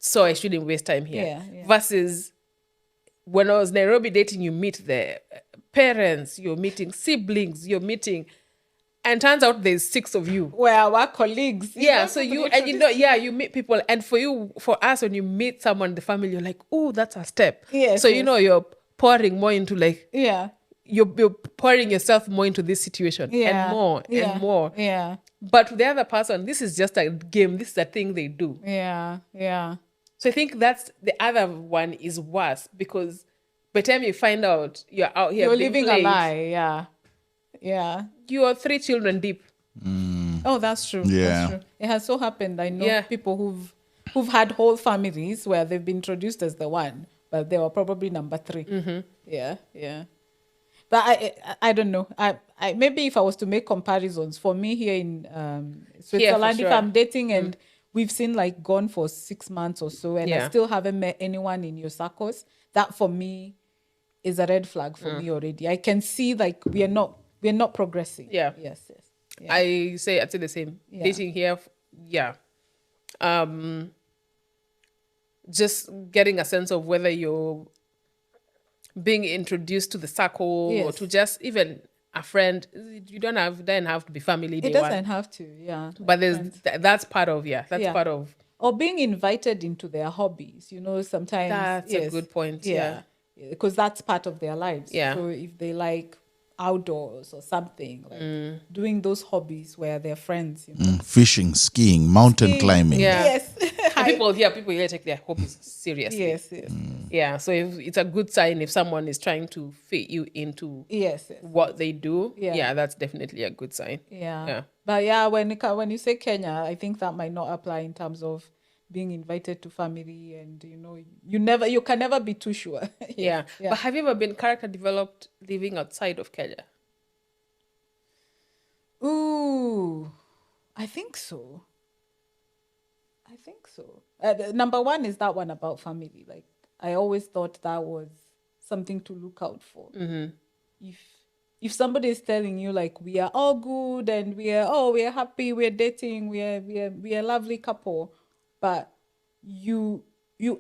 so I shouldn't waste time here. Yeah. Versus when I was Nairobi dating, you meet the parents, you're meeting siblings, you're meeting, and turns out there's 6 of you. We're our colleagues. Yeah, so you meet people, and for us, when you meet someone in the family, you're like, oh, that's a step. Yes, so yes. you're pouring more into like Yeah. you're pouring yourself more into this situation and more and more. Yeah. But to the other person, this is just a game. This is a thing they do. Yeah. Yeah. So I think that's the other one is worse, because by the time you find out you're out here You're being living played, a lie. Yeah. Yeah. you are 3 children deep. Oh, that's true. Yeah. That's true. It has so happened. I know Yeah. people who've had whole families where they've been introduced as the one, but they were probably number 3. Yeah. Yeah. But I don't know. I maybe if I was to make comparisons, for me here in Switzerland, sure. if I'm dating and we've seen like gone for 6 months or so, and I Yeah. still haven't met anyone in your circles, that for me is a red flag for me already. I can see like we're not progressing. Yeah. Yes. Yeah. I'd say the same. Yeah. Dating here, yeah. Just getting a sense of whether you're being introduced to the circle or Yes. to just even a friend. You don't have to be family day It one. doesn't have to, yeah. But there's Friends. that's part of part of. Or being invited into their hobbies, sometimes. That's a good point, yeah. Because that's part of their lives. Yeah. So if they like outdoors or something, like doing those hobbies where they're friends, Fishing, skiing, mountain climbing. Yeah. Yes. And people here take their hobbies seriously. Yes. Yeah. So it's a good sign if someone is trying to fit you into Yes. what they do. Yeah. Yeah, that's definitely a good sign. Yeah. Yeah. But yeah, when you say Kenya, I think that might not apply in terms of being invited to family, and you can never be too sure. Yeah. But have you ever been character developed living outside of Kenya? Ooh, I think so. Number one is that one about family. Like, I always thought that was something to look out for. If somebody is telling you like we are all good and we are happy, we're dating, we are a lovely couple, but you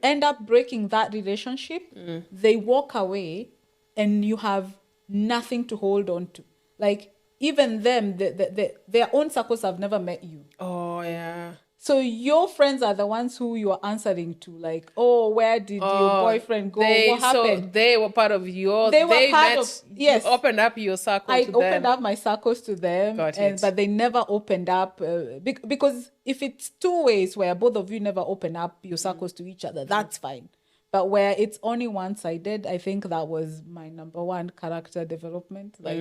end up breaking that relationship, they walk away, and you have nothing to hold on to. Like, even them, their own circles have never met you. Oh yeah. So your friends are the ones who you are answering to, like, oh, where did your boyfriend go? What happened? So they were part of your. They were part of. Yes. You opened up your circle I to them. opened up my circles to them, Got it. but they never opened up because if it's two ways where both of you never open up your circles to each other, that's fine. But where it's only one-sided, I think that was my number one character development. Like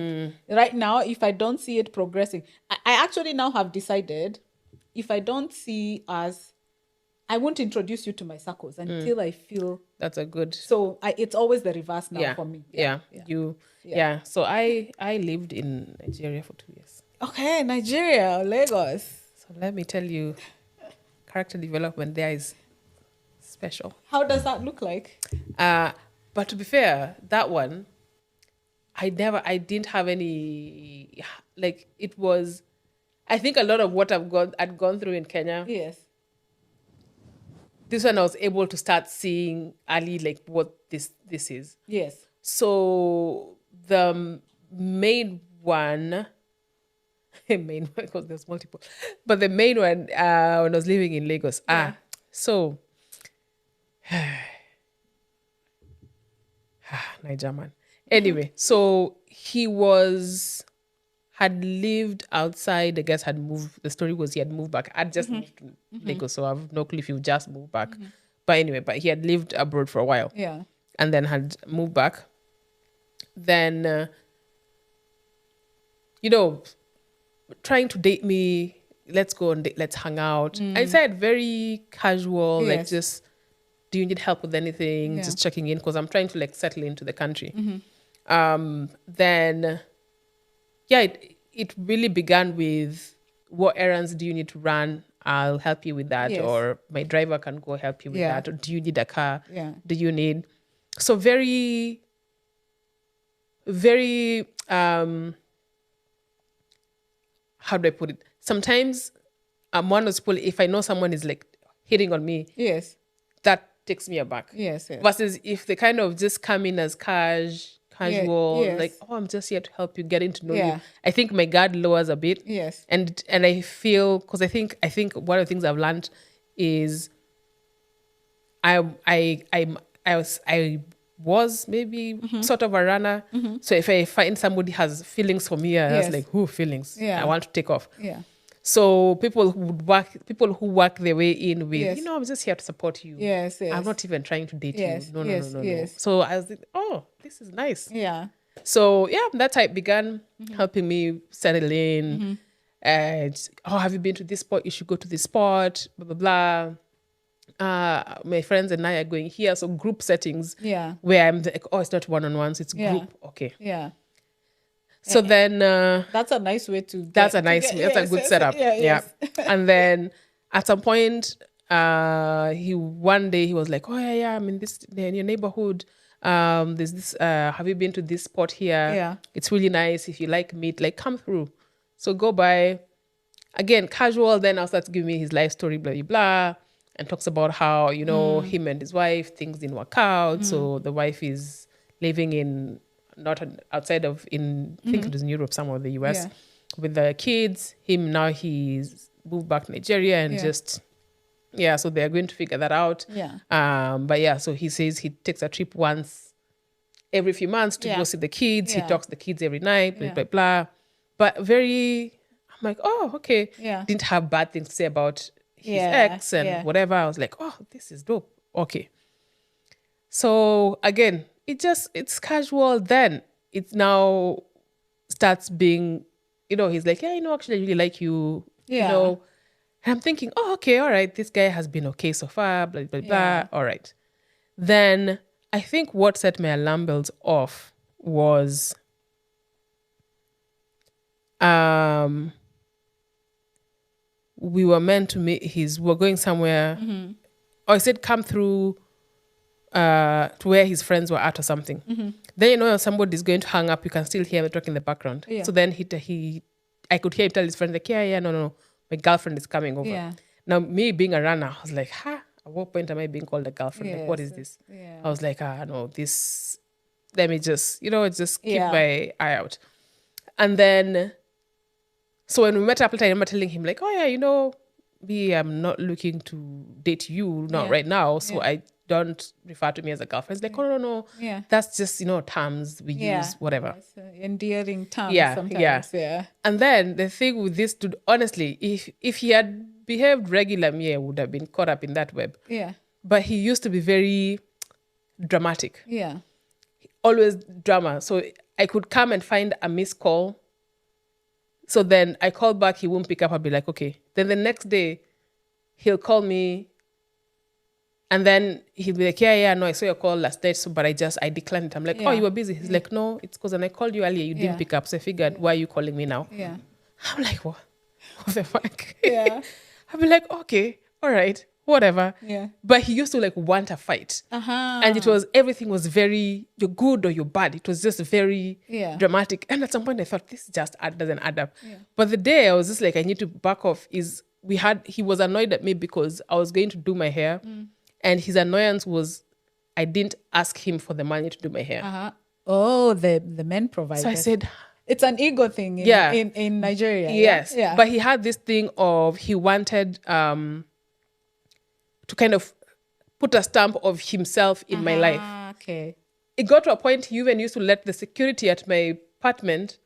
right now, if I don't see it progressing, I actually now have decided, if I don't see us, I won't introduce you to my circles until I feel. That's a good. So it's always the reverse now for me. Yeah. So I lived in Nigeria for 2 years. Okay, Nigeria, Lagos. So let me tell you, character development there is special. How does that look like? But to be fair, that one, I didn't have any, like, it was, I think a lot of what I'd gone through in Kenya. Yes. This one I was able to start seeing early, like, what this is. Yes. So the main one, because there's multiple, but the main one, when I was living in Lagos. So Niger man. Anyway, so he had lived outside, I guess had moved. The story was he had moved back. I'd just moved to Lagos, so I have no clue if he just moved back. But anyway, he had lived abroad for a while. Yeah. And then had moved back. Then, trying to date me, let's go on date, let's hang out. I said very casual, like Yes. just, do you need help with anything? Yeah. Just checking in, because I'm trying to like settle into the country. Then, it really began with, what errands do you need to run? I'll help you with that. Yes. Or my driver can go help you with Yeah. that. Or do you need a car? Yeah. Do you need? So very, very, how do I put it? Sometimes I'm one of those people, if I know someone is like hitting on me, Yes. that takes me aback. Yes, yes. Versus if they kind of just come in as casual, yes. like, oh, I'm just here to help you, getting to know Yeah. you. I think my guard lowers a bit. Yes. And I feel, because I think one of the things I've learned is I was maybe sort of a runner. So if I find somebody has feelings for me, I was Yes. like, who feelings? Yeah. I want to take off. Yeah. So people who work their way in with, Yes. you know, I'm just here to support you. Yes, yes. I'm not even trying to date Yes, you. No, yes, no. yes. So I was like, oh, this is nice. Yeah. So yeah, that's how it began, helping me settle in. And have you been to this spot? You should go to this spot. Blah blah blah. My friends and I are going here. So group settings. Yeah. Where I'm like, oh, it's not one-on-ones, it's Yeah. group. Okay. Yeah. So then That's a nice way to. that's a good setup. Yeah. Yes. And then at some point, one day he was like, oh yeah, I'm in your neighborhood. There's this. Have you been to this spot here? Yeah. It's really nice. If you like meat, like come through. So go by. Again, casual. Then I'll start to give me his life story, blah blah blah, and talks about how him and his wife, things didn't work out. So the wife is living in outside of I think it was in Europe, somewhere in the US, with the kids. He's moved back to Nigeria and so they're going to figure that out. Yeah. But yeah, so he says he takes a trip once every few months to go see the kids. Yeah. He talks to the kids every night, blah, Yeah. blah, blah. But I'm like, oh, okay. Yeah. Didn't have bad things to say about his Yeah, ex and yeah. whatever. I was like, oh, this is dope. Okay. So again, it's casual. Then it now starts being, he's like, yeah, actually I really like you. Yeah. And I'm thinking, oh, okay, all right, this guy has been okay so far, blah, blah, blah. Yeah. All right. Then I think what set my alarm bells off was we were meant to meet we're going somewhere. Or I said, come through to where his friends were at or something. Then if somebody's going to hang up, you can still hear the talk in the background. Yeah. So then I could hear him tell his friends like, yeah, no, my girlfriend is coming over. Yeah. Now me being a runner, I was like, at what point am I being called a girlfriend? Like, what is this? Yeah. I was like, no, this. Let me just keep Yeah. my eye out. And then, so when we met up later, I remember telling him like, oh yeah, I'm not looking to date you, not Yeah. right now. So Yeah. I don't refer to me as a girlfriend. It's like, oh no. Yeah. That's just, terms we use, whatever. It's an endearing term Yeah, sometimes. Yeah. And then the thing with this dude, honestly, if he had behaved regular, me, I would have been caught up in that web. Yeah. But he used to be very dramatic, Yeah. always drama. So I could come and find a missed call. So then I call back, he won't pick up. I'll be like, okay. Then the next day, he'll call me. And then he'll be like, yeah, no, I saw your call last night, but I declined it. I'm like, Yeah. oh, you were busy. He's like, no, it's because when I called you earlier, you didn't Yeah. pick up. So I figured, why are you calling me now? Yeah. I'm like, what? What the fuck? Yeah. I'll be like, okay, all right, whatever. Yeah. But he used to want a fight. Uh-huh. And everything was very, you're good or you're bad. It was just very Yeah. dramatic. And at some point I thought, this just doesn't add up. Yeah. But the day I was just like, I need to back off he was annoyed at me because I was going to do my hair. And his annoyance was, I didn't ask him for the money to do my hair. Uh-huh. Oh, the men provide. So I said, it's an ego thing in Nigeria. yes. Yeah. But he had this thing of, he wanted to kind of put a stamp of himself in my life. Okay. It got to a point he even used to let the security at my apartment,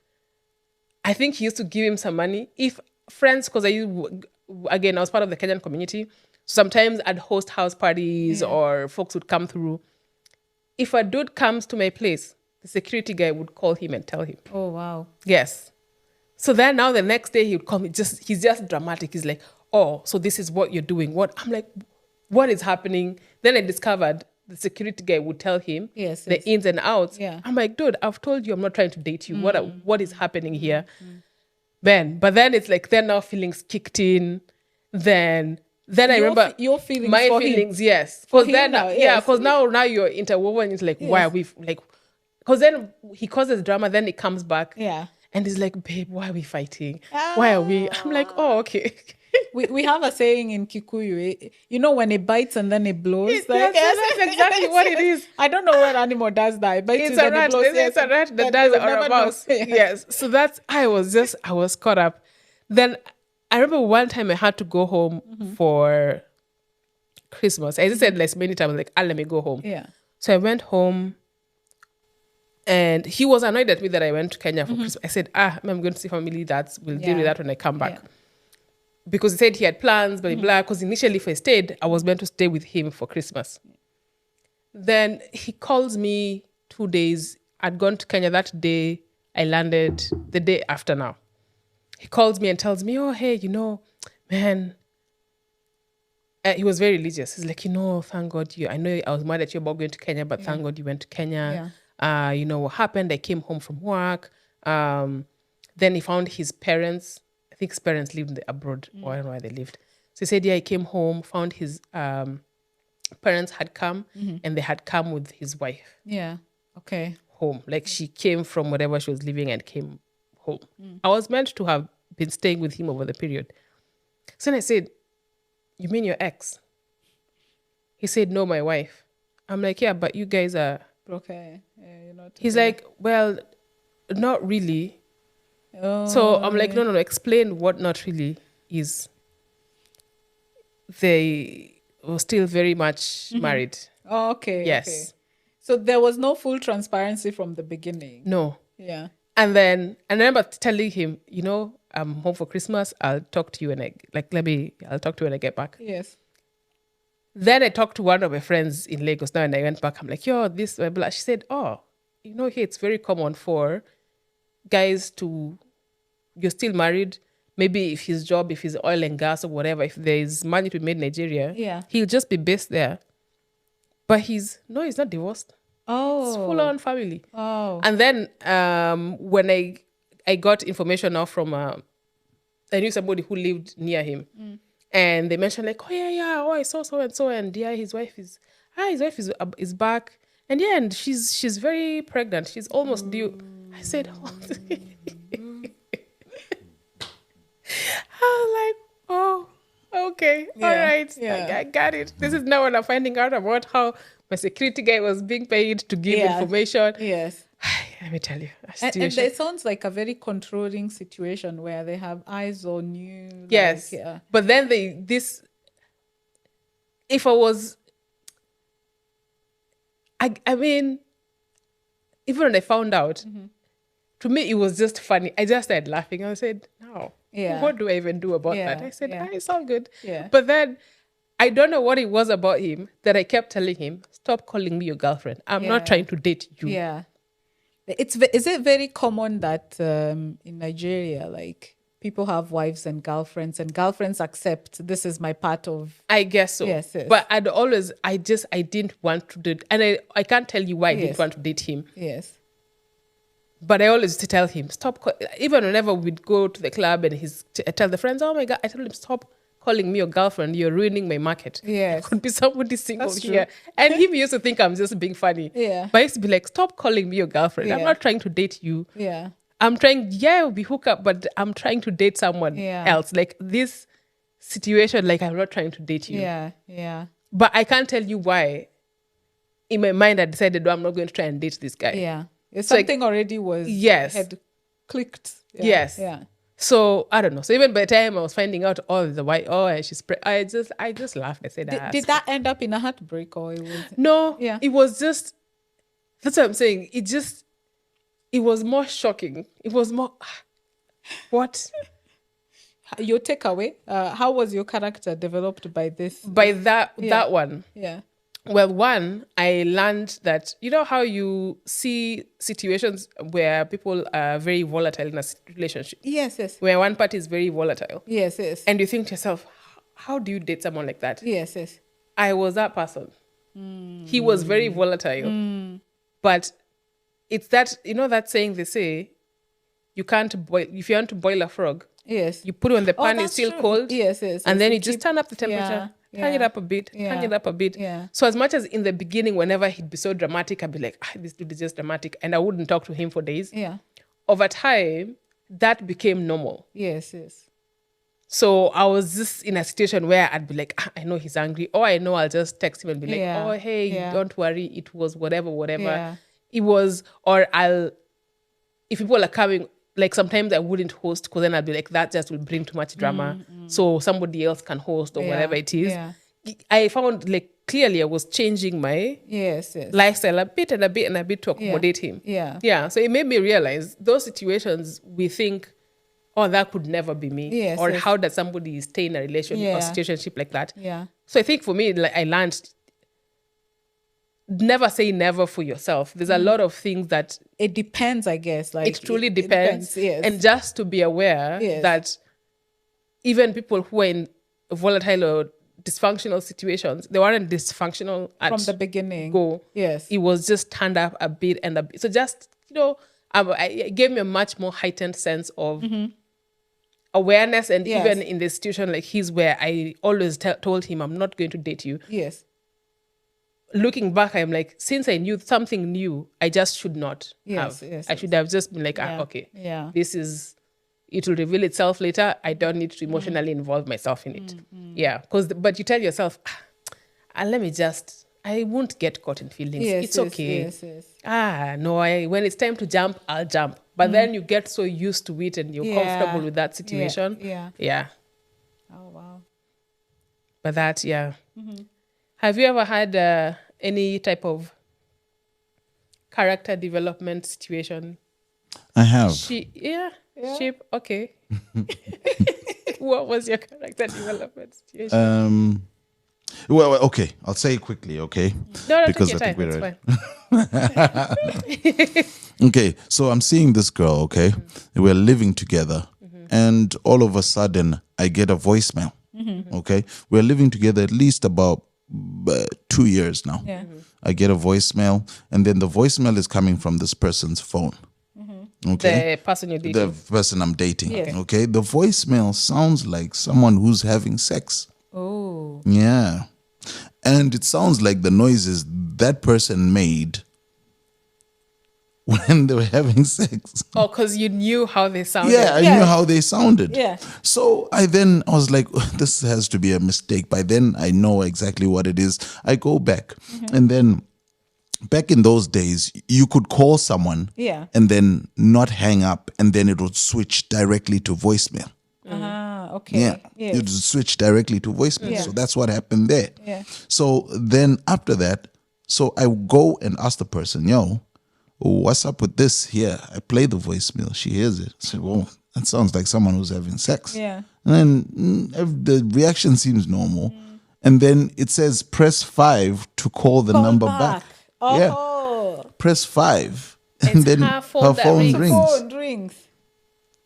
I think he used to give him some money. If friends, because I was part of the Kenyan community, sometimes I'd host house parties or folks would come through. If a dude comes to my place, the security guy would call him and tell him. Oh, wow. Yes. So then now the next day he would call me, he's just dramatic. He's like, oh, so this is what you're doing. What? I'm like, what is happening? Then I discovered the security guy would tell him the ins and outs. Yeah. I'm like, dude, I've told you I'm not trying to date you. What is happening here? But then it's like, then now feelings kicked in. Then I remember your feelings my for feelings, him. yes. For Because him then, now, yes. because now you're interwoven. It's like, why are we like? Because then he causes drama. Then it comes back. Yeah. And he's like, babe, why are we fighting? Why are we? I'm like, oh, okay. we have a saying in Kikuyu, you know, when it bites and then it blows. That's exactly what it is. I don't know what animal does that. It bites It's you, a then it rat. blows. It's a rat that does it, or a mouse. Yes. So that's, I was caught up. Then I remember one time I had to go home for Christmas. I just said like many times, like, let me go home. Yeah. So I went home and he was annoyed at me that I went to Kenya for Christmas. I said, I'm going to see family. We'll deal with that when I come back. Yeah. Because he said he had plans, blah, blah, blah. Because initially if I stayed, I was meant to stay with him for Christmas. Then he calls me 2 days. I'd gone to Kenya that day. I landed the day after now. He calls me and tells me, oh, hey, man. He was very religious. He's like, thank God I know I was mad at you about going to Kenya, but thank God you went to Kenya. Yeah. What happened? I came home from work. Then he found his parents. I think his parents lived abroad, or I don't know where they lived. So he said, he came home, found his parents had come, and they had come with his wife. Yeah. Okay. Home. Like she came from wherever she was living and came home. I was meant to have been staying with him over the period. So then I said, you mean your ex? He said, no, my wife. I'm like, yeah, but you guys are... Okay. Yeah, you're not He's together. like, well, not really. Oh, So I'm like, no, explain what not really is. They were still very much married. Oh, okay. Yes. Okay. So there was no full transparency from the beginning. No. Yeah. And then I remember telling him, I'm home for Christmas. I'll talk to you when I'll talk to you when I get back. Yes. Then I talked to one of my friends in Lagos now and I went back. I'm like, this, blah, blah. She said, here it's very common for guys you're still married. Maybe if his oil and gas or whatever, if there's money to be made in Nigeria, he'll just be based there. But he's not divorced. Oh. It's full on family. Oh. And then when I got information now from, I knew somebody who lived near him. And they mentioned like, I saw so and so, and his wife is back, and she's very pregnant. She's almost due. I said, I was like, oh, okay, all right, I got it. This is now when I'm finding out about how my security guy was being paid to give information. Yes. Let me tell you. And it sounds like a very controlling situation where they have eyes on you. Yes. But then if I was, I mean, even when I found out, to me, it was just funny. I just started laughing. I said, no, what do I even do about that? I said, it's all good. Yeah. But then I don't know what it was about him that I kept telling him, stop calling me your girlfriend. I'm not trying to date you. Yeah. Is it very common that in Nigeria, like people have wives and girlfriends accept this is my part of... I guess so. Yes. But I didn't want to date, and I can't tell you why I didn't want to date him. Yes. But I always used to tell him, even whenever we'd go to the club and I tell the friends, oh my God, I told him, stop calling me your girlfriend, you're ruining my market. Yes. There could be somebody single here. And he used to think I'm just being funny. Yeah. But I used to be like, stop calling me your girlfriend. I'm not trying to date you. Yeah. I'm trying, we hook up, but I'm trying to date someone else. Like this situation, like I'm not trying to date you. Yeah. Yeah. But I can't tell you why. In my mind, I decided, I'm not going to try and date this guy. Yeah. Something already was... Yes. Had clicked. Yeah. Yes. Yeah. So I don't know. So even by the time I was finding out and she's I just laughed. I said, did that end up in a heartbreak or it was... No. Yeah. It was just, that's what I'm saying. It was more shocking. It was more, what? Your takeaway, how was your character developed by this? By that one. Yeah. Well, one, I learned that, how you see situations where people are very volatile in a relationship. Yes. Where one party is very volatile. Yes. And you think to yourself, how do you date someone like that? Yes. I was that person. He was very volatile. But it's that, that saying they say, you can't boil, if you want to boil a frog, yes, you put it on the pan, it's still cold. Yes. And then you just turn up the temperature. Turn it up a bit, turn it up a bit. Yeah. So as much as in the beginning, whenever he'd be so dramatic, I'd be like, this dude is just dramatic. And I wouldn't talk to him for days. Yeah. Over time, that became normal. Yes. So I was just in a situation where I'd be like, I know he's angry, or I know I'll just text him and be like, Yeah. oh, hey, Yeah. don't worry, it was whatever. Yeah. It was, or if people are coming, like sometimes I wouldn't host because then I'd be like, that just will bring too much drama. So somebody else can host or whatever it is. Yeah. I found like clearly I was changing my Yes. lifestyle a bit to accommodate him. Yeah. Yeah. So it made me realize those situations we think, oh, that could never be me. Yes, Or yes. how does somebody stay in a relationship or Yeah. situationship like that? Yeah. So I think for me, like I learned never say never for yourself. There's a lot of things that It depends, I guess. Like it truly depends. Yes. And just to be aware Yes. that even people who are in volatile or dysfunctional situations, they weren't dysfunctional at from the beginning. go. Yes. It was just turned up a bit and a bit. So just, it gave me a much more heightened sense of awareness. And Yes. even in the situation like his, where I always told him, I'm not going to date you. Yes. Looking back, I'm like, since I knew something new, I just should not Yes, have. yes, I should have just been like, Yeah. okay, Yeah. it will reveal itself later. I don't need to emotionally involve myself in it. Yeah. But you tell yourself, I won't get caught in feelings. Yes. It's okay. Yes. No, when it's time to jump, I'll jump. But then you get so used to it and you're Yeah. comfortable with that situation. Yeah. Oh wow. But that, yeah. Have you ever had any type of character development situation? I have. Sheep. Okay. What was your character development situation? Well, okay. I'll say it quickly, okay? No, because take your I think time. we're It's fine. Okay, so I'm seeing this girl, okay? We're living together. And all of a sudden, I get a voicemail, okay? We're living together at least about 2 years now. Yeah. I get a voicemail, and then the voicemail is coming from this person's phone, okay? The person you're dating. The person I'm dating, Yes. okay? The voicemail sounds like someone who's having sex. Oh. Yeah. And it sounds like the noises that person made when they were having sex. Oh, because you knew how they sounded. Yeah, I knew how they sounded. Yeah. So I was like, this has to be a mistake. By then, I know exactly what it is. I go back. And then back in those days, you could call someone Yeah. and then not hang up, and then it would switch directly to voicemail. Okay. Yeah. Yes. It would switch directly to voicemail. Yeah. So that's what happened there. Yeah. So then after that, so I go and ask the person, yo, what's up with this here? I play the voicemail. She hears it. I said, whoa, that sounds like someone who's having sex. Yeah. And then if the reaction seems normal. And then it says press 5 to call the number back. Yeah. Oh. Press 5. It's And then her phone that rings. Phone rings.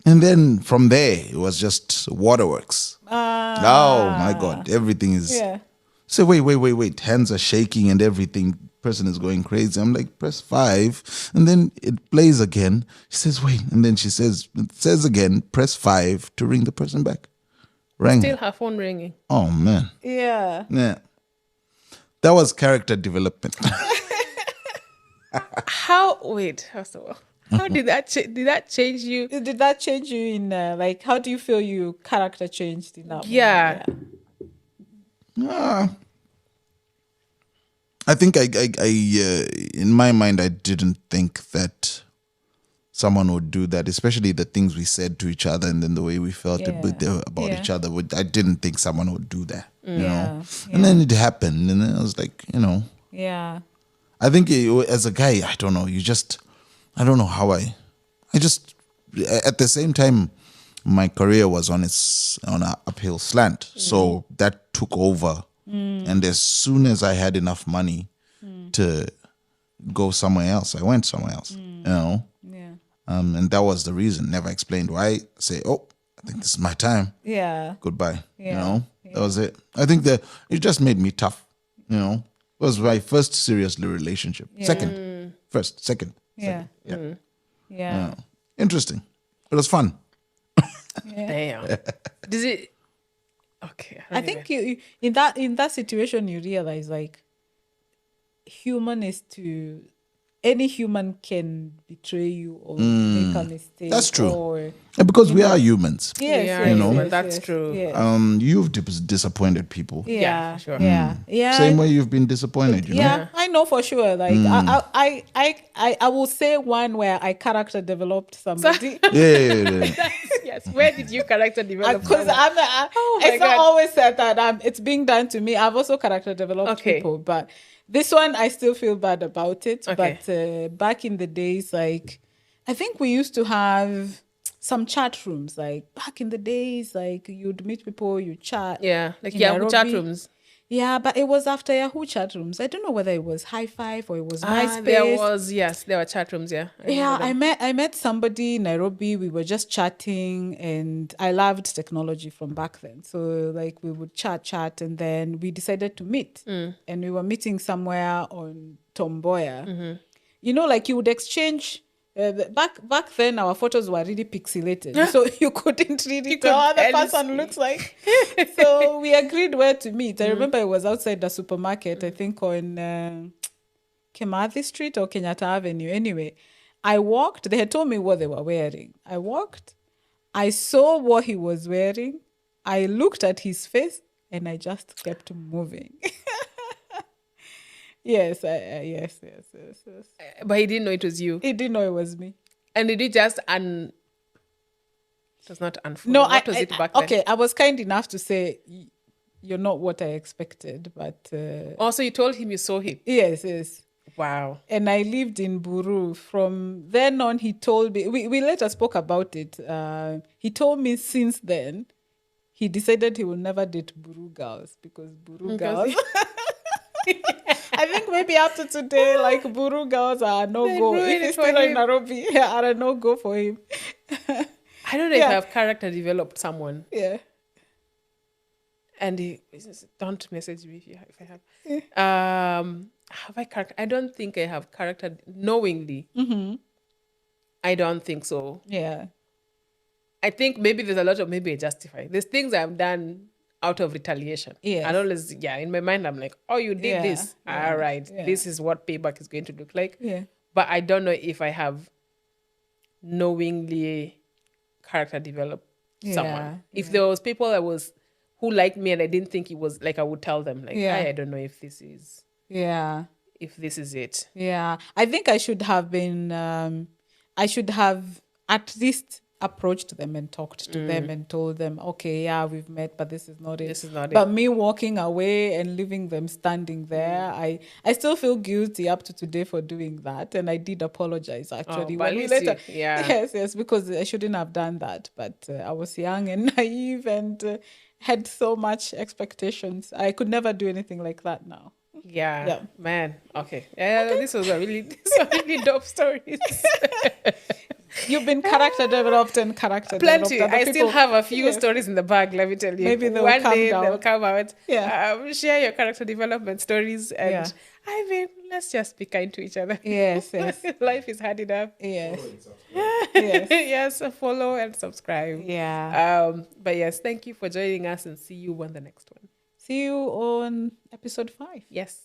And then from there, it was just waterworks. Oh my God, everything is. Yeah. So wait. Hands are shaking and everything. Person is going crazy. I'm like, press 5. And then it plays again. She says, wait. And then it says again, press 5 to ring the person back. Rang. Still her phone ringing. Oh man. Yeah. Yeah. That was character development. First of all, how did that change you? Did that change you in how do you feel your character changed in that? Yeah. I think I in my mind, I didn't think that someone would do that, especially the things we said to each other and then the way we felt about each other. I didn't think someone would do that, you know. And then it happened, and then I was like, Yeah. I think as a guy, I don't know. I don't know how at the same time, my career was on an uphill slant, so that took over. And as soon as I had enough money to go somewhere else, I went somewhere else. Yeah. And that was the reason. Never explained why. Say, oh, I think this is my time. Yeah. Goodbye. Yeah. That was it. I think that it just made me tough. It was my first serious relationship. Second. Yeah. Yeah. Yeah. Interesting. It was fun. Damn. Does it? Okay. I think you in that situation you realize human is to any human can betray you or make a mistake. That's true. Or, And because we are humans. yes, are yes, human, yes, that's yes, true. yes. You've disappointed people. Yeah, for sure. Yeah, yeah. Same way you've been disappointed, you know? Yeah, I know for sure. Like I will say one where I character developed somebody. Yeah. Yes. Where did you character develop? Because Oh my it's not God. always said that it's being done to me. I've also character developed Okay. people, but this one I still feel bad about it. Okay. But back in the days, like I think we used to have some chat rooms. Like back in the days, like you'd meet people, you chat. Yeah, like in Yahoo chat Nairobi. rooms. Yeah, but it was after Yahoo chat rooms. I don't know whether it was High Five or it was MySpace. There were chat rooms. Yeah. Yeah, I met somebody in Nairobi. We were just chatting, and I loved technology from back then. So like we would chat, and then we decided to meet, and we were meeting somewhere on Tomboya. You know, like you would exchange. Back then, our photos were really pixelated, so you couldn't really tell how the barely person see. looks like. So we agreed where to meet. I remember it was outside the supermarket. I think on Kimathi Street or Kenyatta Avenue. Anyway, I walked. They had told me what they were wearing. I walked. I saw what he was wearing. I looked at his face, and I just kept moving. Yes. But he didn't know it was you. He didn't know it was me. And did you just It was not unfollow. No, what was it back then? okay. I was kind enough to say you're not what I expected, but Also, you told him you saw him. yes. Wow. And I lived in Buru. From then on, he told me, we later spoke about it. He told me since then, he decided he will never date Buru girls because Buru girls. I think maybe after today, like Buru girls are a no-go. ruined If it he's for still in him. Nairobi, are a no-go for him. I don't know if I've character developed someone. Yeah. And don't message me if I have. Have I character? I don't think I have character knowingly. I don't think so. Yeah. I think maybe there's a lot of maybe I justify. There's things I've done out of retaliation. Yes. And always, in my mind, I'm like, oh, you did this. All right. Yeah. This is what payback is going to look like. Yeah. But I don't know if I have knowingly character developed someone. If there was people who liked me and I didn't think it was like, I would tell them like, I don't know if this is it. Yeah. I think I should have been, I should have at least approached them and talked to them and told them, okay, yeah, we've met, but this is not it. This is not it. But me walking away and leaving them standing there, I still feel guilty up to today for doing that. And I did apologize actually. But when we at least later, Yes, because I shouldn't have done that. But I was young and naive and had so much expectations. I could never do anything like that now. Yeah. Man. Okay. Yeah, these are really dope stories. You've been character developed and character Plenty. developed. I still have a few stories in the bag, let me tell you. Maybe they'll One come day down. they'll come out. Yeah. Share your character development stories. And I mean, let's just be kind to each other. Yes. Life is hard enough. Yes. Yes, follow and subscribe. Yeah. But yes, thank you for joining us and see you on the next one. See you on episode 5. Yes.